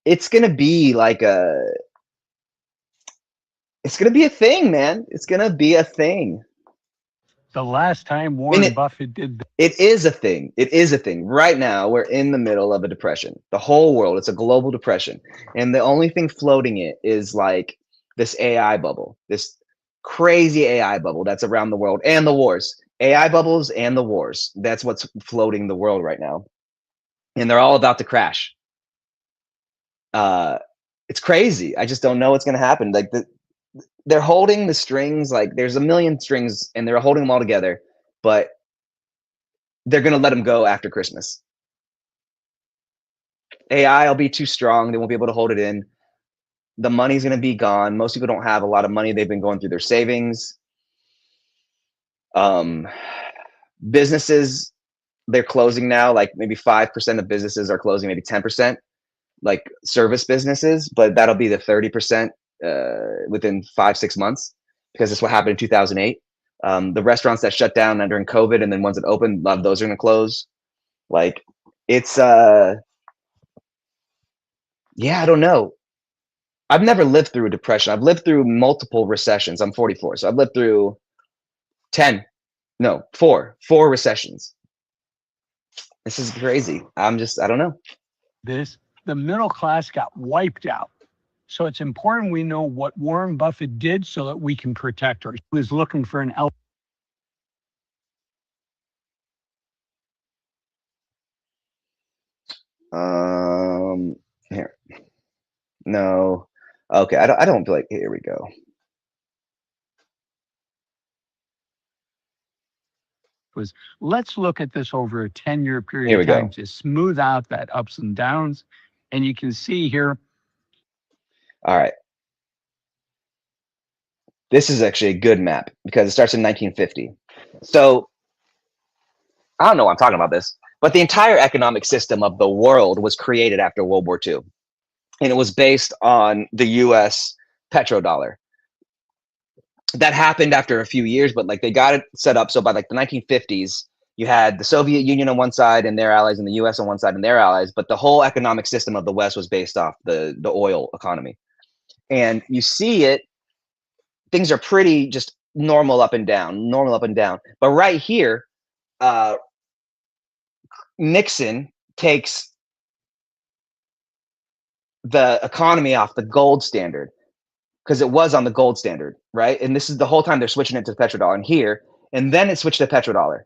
it's gonna be like it's gonna be a thing, man. It's gonna be a thing. The last time Warren Buffett did that. It is a thing. It is a thing. Right now, we're in the middle of a depression. The whole world, it's a global depression. And the only thing floating it is like this AI bubble, this crazy AI bubble that's around the world, and the wars. AI bubbles and the wars. That's what's floating the world right now. And they're all about to crash. It's crazy. I just don't know what's going to happen. Like they're holding the strings. Like there's a million strings, and they're holding them all together, but they're going to let them go after Christmas. AI will be too strong. They won't be able to hold it in. The money's going to be gone. Most people don't have a lot of money. They've been going through their savings. Businesses, they're closing now. Like maybe 5% of businesses are closing, maybe 10%, like service businesses, but that'll be the 30% within 5-6 months, because that's what happened in 2008. The restaurants that shut down during COVID, and then ones that opened, a lot of those are going to close. Like it's yeah, I don't know. I've never lived through a depression. I've lived through multiple recessions. I'm 44, so I've lived through 4 recessions. This is crazy. I don't know. The middle class got wiped out. So it's important we know what Warren Buffett did so that we can protect her. He was looking for an here. No. Okay, I don't feel like, here we go. Let's look at this over a 10-year period of time to smooth out that ups and downs. And you can see here. All right. This is actually a good map because it starts in 1950. So I don't know why I'm talking about this, but the entire economic system of the world was created after World War II. And it was based on the US petrodollar. That happened after a few years, but like they got it set up. So by like the 1950s, you had the Soviet Union on one side and their allies, and the US on one side and their allies. But the whole economic system of the West was based off the oil economy. And you see it, things are pretty just normal up and down. But right here, Nixon takes the economy off the gold standard, because it was on the gold standard, right? And this is the whole time they're switching it to the petrodollar and here, and then it switched to petrodollar.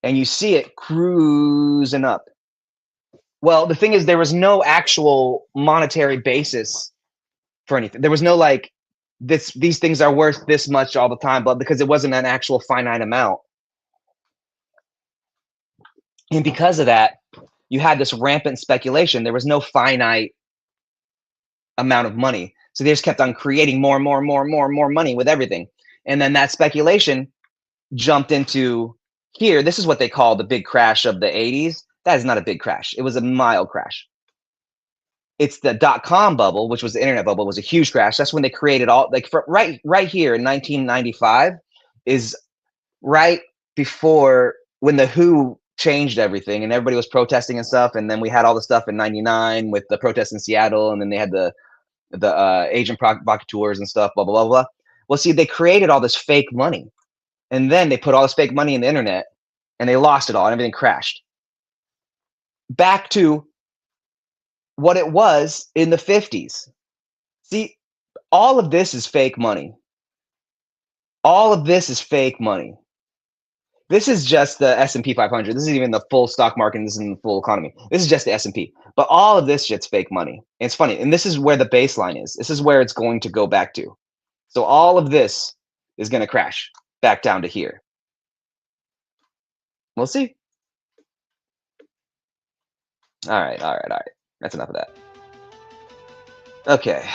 And you see it cruising up. Well, the thing is, there was no actual monetary basis for anything. There was no like, these things are worth this much all the time, but because it wasn't an actual finite amount. And because of that, you had this rampant speculation. There was no finite amount of money. So they just kept on creating more money with everything. And then that speculation jumped into here. This is what they call the big crash of the 80s. That is not a big crash. It was a mild crash. It's the .com bubble, which was the internet bubble, was a huge crash. That's when they created all, like right here in 1995 is right before when the WHO changed everything and everybody was protesting and stuff. And then we had all the stuff in 99 with the protests in Seattle. And then they had the agent provocateurs and stuff, blah, blah, blah, blah. Well, see, they created all this fake money. And then they put all this fake money in the internet and they lost it all and everything crashed. Back to what it was in the 50s. See, all of this is fake money. All of this is fake money. This is just the S&P 500. This isn't even the full stock market. This isn't the full economy. This is just the S&P. But all of this shit's fake money. And it's funny. And this is where the baseline is. This is where it's going to go back to. So all of this is going to crash back down to here. We'll see. All right. That's enough of that. Okay.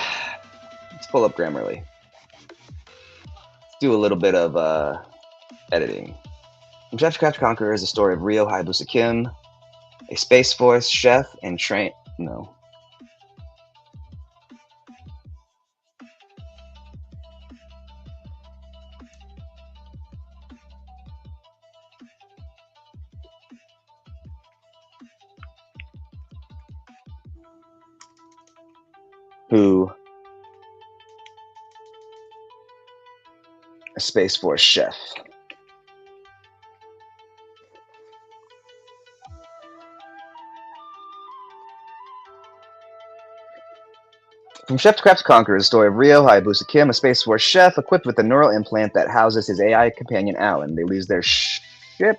Let's pull up Grammarly. Let's do a little bit of editing. From Chef to Craft Conqueror is a story of Ryo Hayabusa Kim, a Space Force chef and a Space Force chef. From Chef to Craft Conqueror is the story of Ryo Hayabusa Kim, a Space Force chef equipped with a neural implant that houses his AI companion Alan. They lose their ship.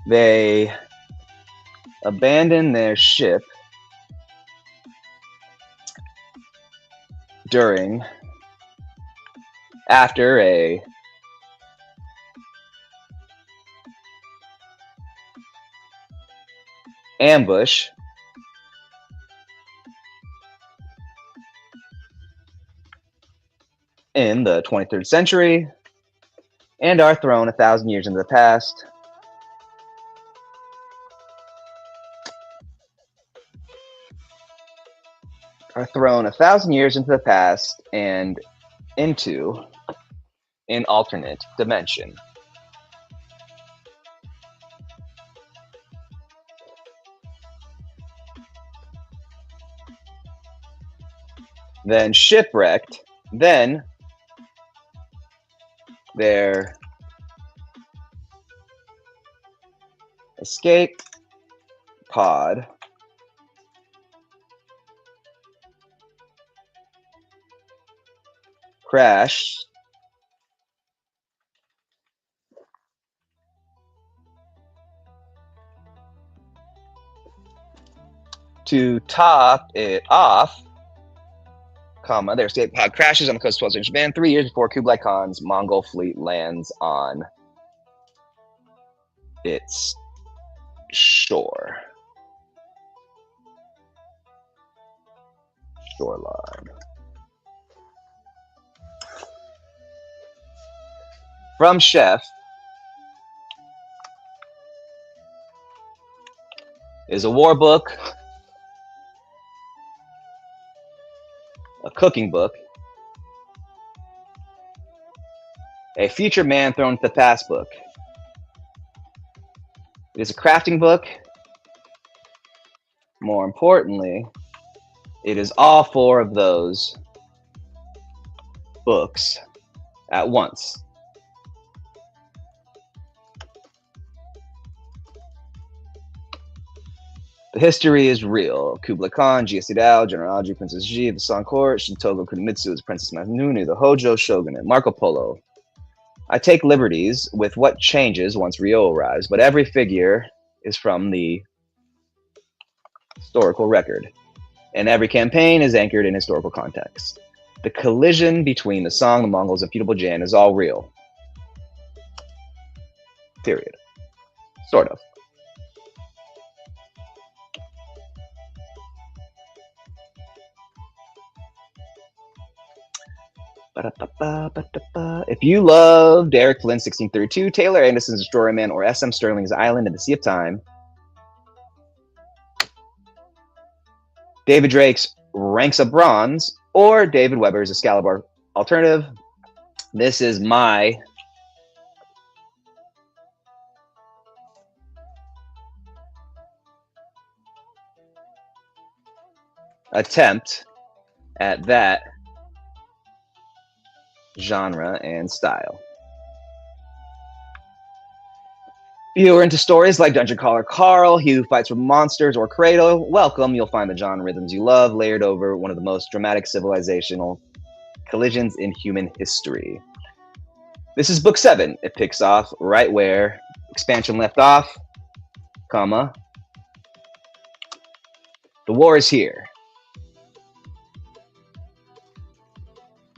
They abandon their ship during, after a ambush in the 23rd century and are thrown 1,000 years into the past. Are thrown 1,000 years into the past and into an alternate dimension. Then shipwrecked, then their escape pod crashed to top it off, comma, their escape pod crashes on the coast of 12th century Japan 3 years before Kublai Khan's Mongol fleet lands on its shoreline. From Chef is a war book, a cooking book, a future man thrown into the past book. It is a crafting book. More importantly, it is all 4 of those books at once. The history is real. Kublai Khan, Jia Sidao, General Aji, Princess Ji, the Song Court, Shintogo Kunimitsu is Princess Masanuni, the Hojo Shogunate, Marco Polo. I take liberties with what changes once Ryo arrives, but every figure is from the historical record, and every campaign is anchored in historical context. The collision between the Song, the Mongols, and feudal Jan is all real. Period. Sort of. If you loved Derek Flynn's 1632, Taylor Anderson's Destroyer-Man, or S.M. Sterling's Island in the Sea of Time, David Drake's Ranks of Bronze, or David Weber's Excalibur alternative, this is my attempt at that genre and style. If you are into stories like Dungeon Caller Carl, He Who Fights for Monsters, or Cradle, welcome. You'll find the genre rhythms you love layered over one of the most dramatic civilizational collisions in human history. This is book 7. It picks off right where expansion left off, comma, the war is here.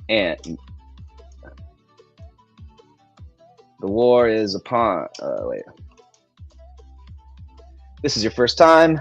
And the war is upon, wait. This is your first time.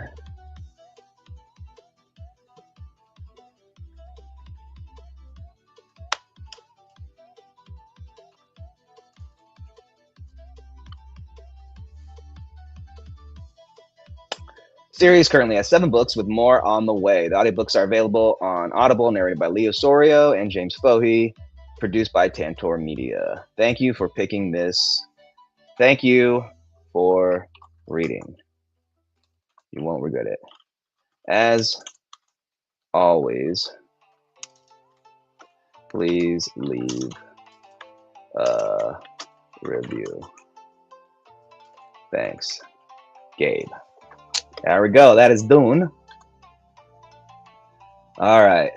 Series currently has 7 books with more on the way. The audiobooks are available on Audible, narrated by Leo Sorio and James Fohe, produced by Tantor Media. Thank you for picking this. Thank you for reading. You won't regret it. As always, please leave a review. Thanks, Gabe. There we go. That is done. All right.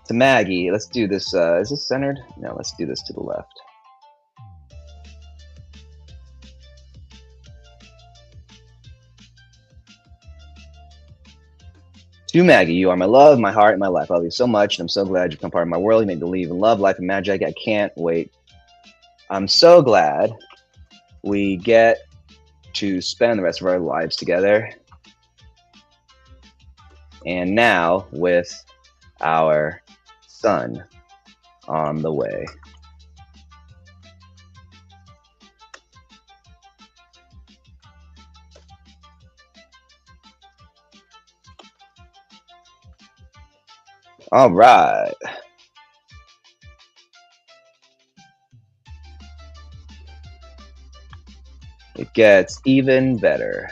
To Maggie, let's do this. Is this centered? No, let's do this to the left. To Maggie, you are my love, my heart, and my life. I love you so much, and I'm so glad you've become part of my world. You made me believe in love, life, and magic. I can't wait. I'm so glad we get to spend the rest of our lives together. And now with our son on the way. All right. It gets even better.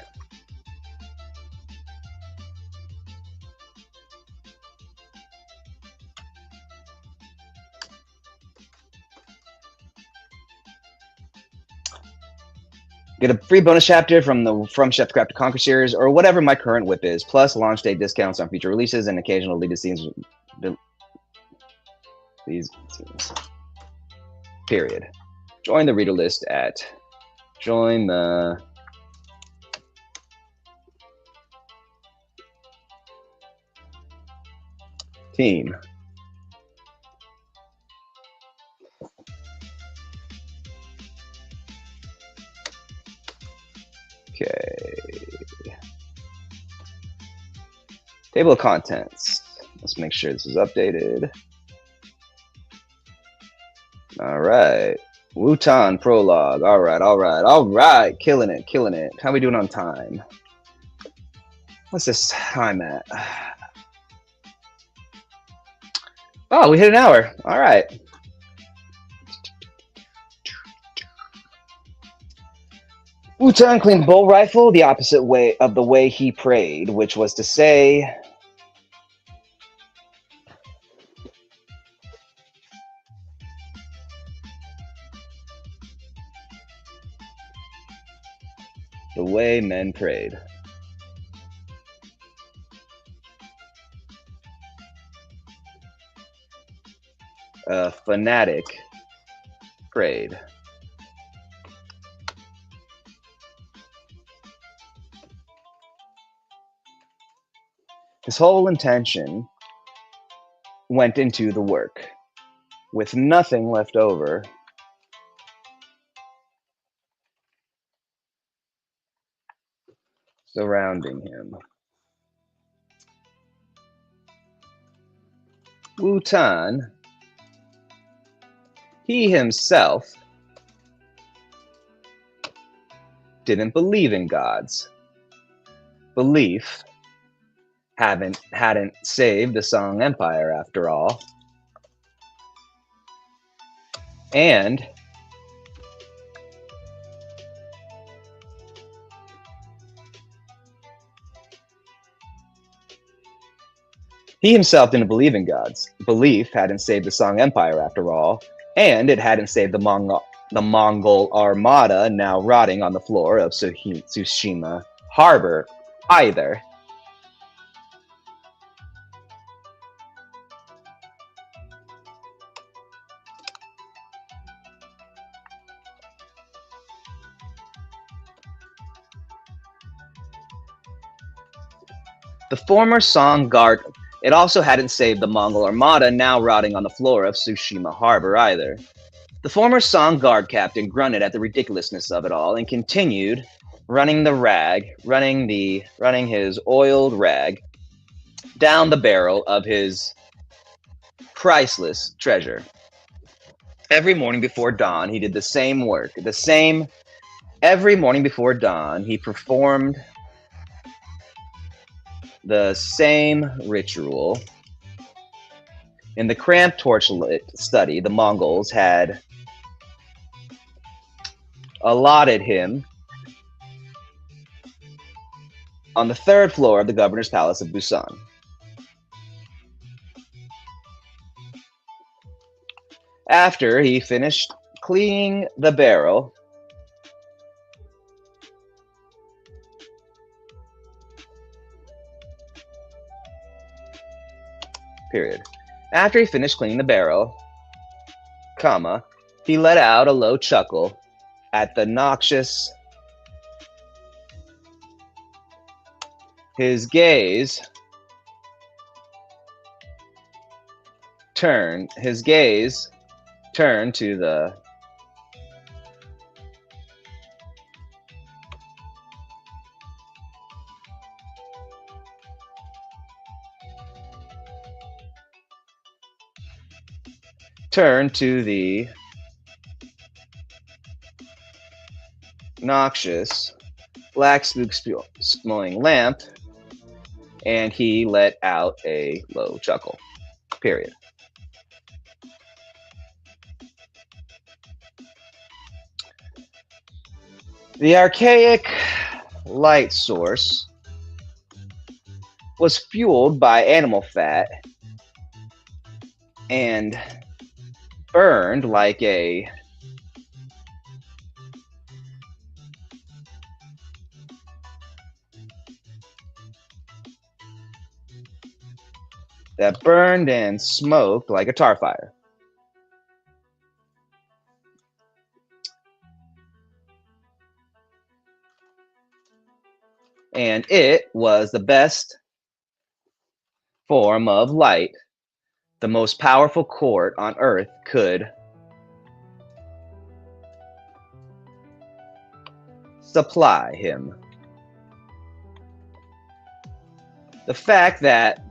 Get a free bonus chapter from the Chef to Craft to Conquer series, or whatever my current whip is, plus launch day discounts on future releases and occasional deleted scenes. These scenes. Period. Join the reader list at join the team. Okay. Table of contents. Let's make sure this is updated. All right. Wutan prologue. All right. Killing it. How we doing on time? What's this time at? Oh, we hit an hour. All right. Wutan cleaned the bow rifle the opposite way of the way he prayed, which was to say, the way men prayed. A fanatic prayed. His whole intention went into the work, with nothing left over surrounding him. Wutan, he himself didn't believe in gods. Belief hadn't saved the Song Empire after all. And he himself didn't believe in gods. Belief hadn't saved the Song Empire after all, and it hadn't saved the Mongol armada now rotting on the floor of Tsushima Harbor either. The former Song Guard, it also hadn't saved the Mongol armada now rotting on the floor of Tsushima Harbor either. The former Song Guard captain grunted at the ridiculousness of it all and continued running his oiled rag down the barrel of his priceless treasure. Every morning before dawn, he did the same work. Every morning before dawn, he performed the same ritual. In the cramped torchlit study the Mongols had allotted him on the third floor of the governor's palace of Busan. After he finished cleaning the barrel, After he finished cleaning the barrel, he let out a low chuckle at the noxious. His gaze his gaze turned to the noxious black smoke-smelling lamp, and he let out a low chuckle. Period. The archaic light source was fueled by animal fat and burned like a burned and smoked like a tar fire. And it was the best form of light the most powerful court on earth could supply him. The fact that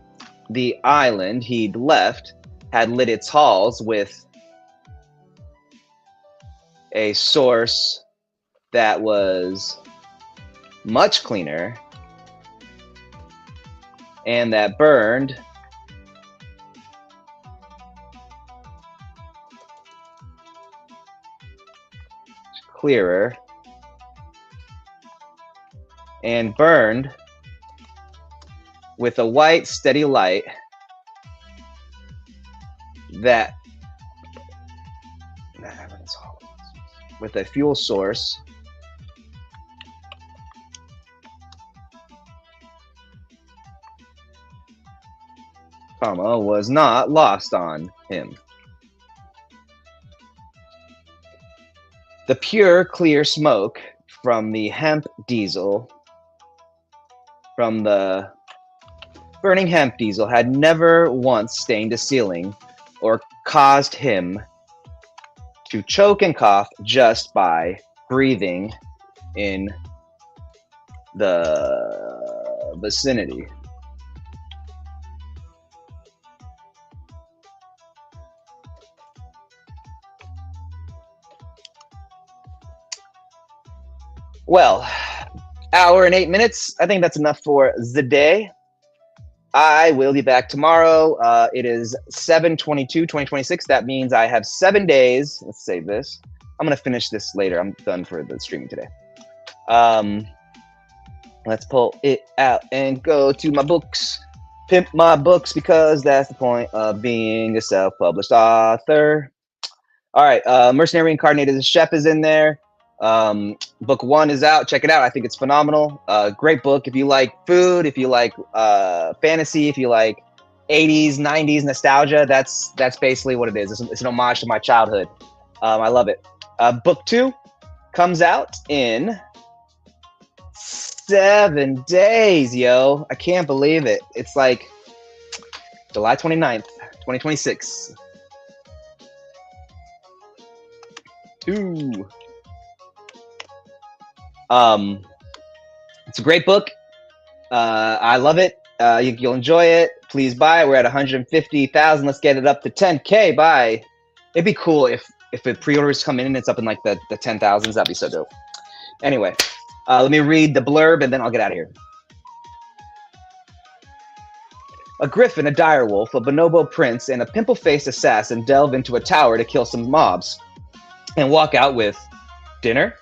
the island he'd left had lit its halls with a source that was much cleaner and that burned clearer and burned with a white steady light that with a fuel source was not lost on him. The pure, clear smoke from the burning hemp diesel had never once stained a ceiling or caused him to choke and cough just by breathing in the vicinity. Well, hour and 8 minutes. I think that's enough for the day. I will be back tomorrow. It is 7/22/2026. That means I have 7 days. Let's save this. I'm going to finish this later. I'm done for the streaming today. Let's pull it out and go to my books. Pimp my books, because that's the point of being a self-published author. All right. Mercenary Reincarnated Chef is in there. Book 1 is out. Check it out. I think it's phenomenal. Great book. If you like food, if you like fantasy, if you like 80s, 90s nostalgia, that's basically what it is. It's an homage to my childhood. I love it. Book 2 comes out in 7 days, yo. I can't believe it. It's like July 29th, 2026. 2. It's a great book. I love it. You'll enjoy it. Please buy it. We're at 150,000. Let's get it up to 10K. Buy. It'd be cool if the pre-orders come in and it's up in like the 10,000s. That'd be so dope. Anyway, let me read the blurb and then I'll get out of here. A griffin, a direwolf, a bonobo prince, and a pimple-faced assassin delve into a tower to kill some mobs and walk out with dinner.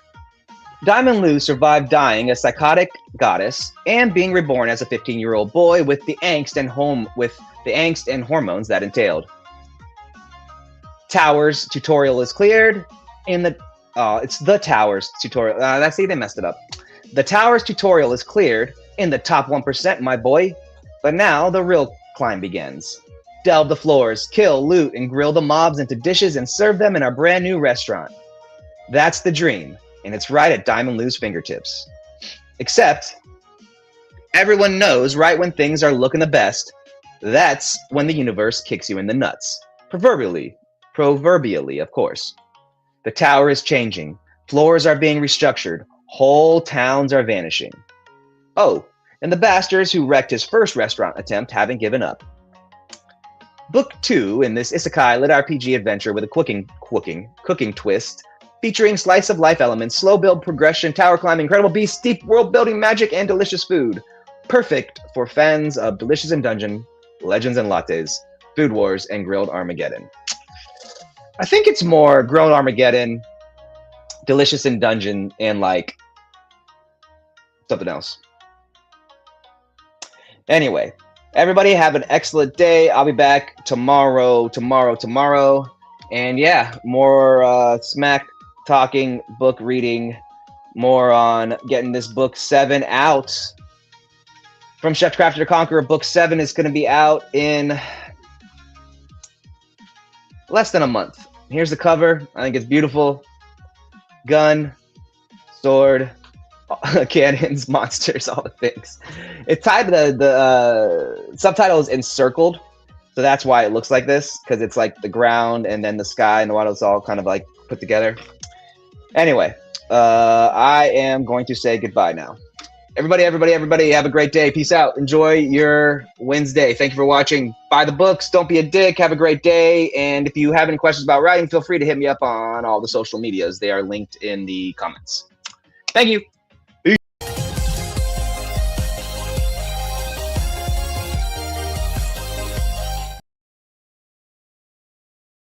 Diamond Lou survived dying a psychotic goddess and being reborn as a 15-year-old boy with the angst and hormones that entailed. Towers tutorial is cleared in the it's the Towers tutorial. They messed it up. The Towers tutorial is cleared in the top 1%, my boy. But now the real climb begins. Delve the floors, kill, loot, and grill the mobs into dishes and serve them in our brand new restaurant. That's the dream. And it's right at Diamond Lou's fingertips. Except, everyone knows right when things are looking the best, that's when the universe kicks you in the nuts. Proverbially, of course. The tower is changing. Floors are being restructured. Whole towns are vanishing. Oh, and the bastards who wrecked his first restaurant attempt haven't given up. Book 2 in this isekai lit RPG adventure with a cooking twist, featuring slice of life elements, slow build progression, tower climbing, incredible beasts, deep world building magic, and delicious food. Perfect for fans of Delicious in Dungeon, Legends and Lattes, Food Wars, and Grilled Armageddon. I think it's more Grilled Armageddon, Delicious in Dungeon, and like something else. Anyway, everybody have an excellent day. I'll be back tomorrow. And yeah, more smack talking, book reading, more on getting this book 7 out. From Chef Crafter to Conqueror, book 7 is going to be out in less than a month. Here's the cover. I think it's beautiful. Gun, sword, cannons, monsters, all the things. It's tied to the subtitle is encircled, so that's why it looks like this, because it's like the ground and then the sky and the water. It's all kind of like put together. Anyway, I am going to say goodbye now. Everybody, have a great day. Peace out. Enjoy your Wednesday. Thank you for watching. Buy the books. Don't be a dick. Have a great day. And if you have any questions about writing, feel free to hit me up on all the social medias. They are linked in the comments. Thank you.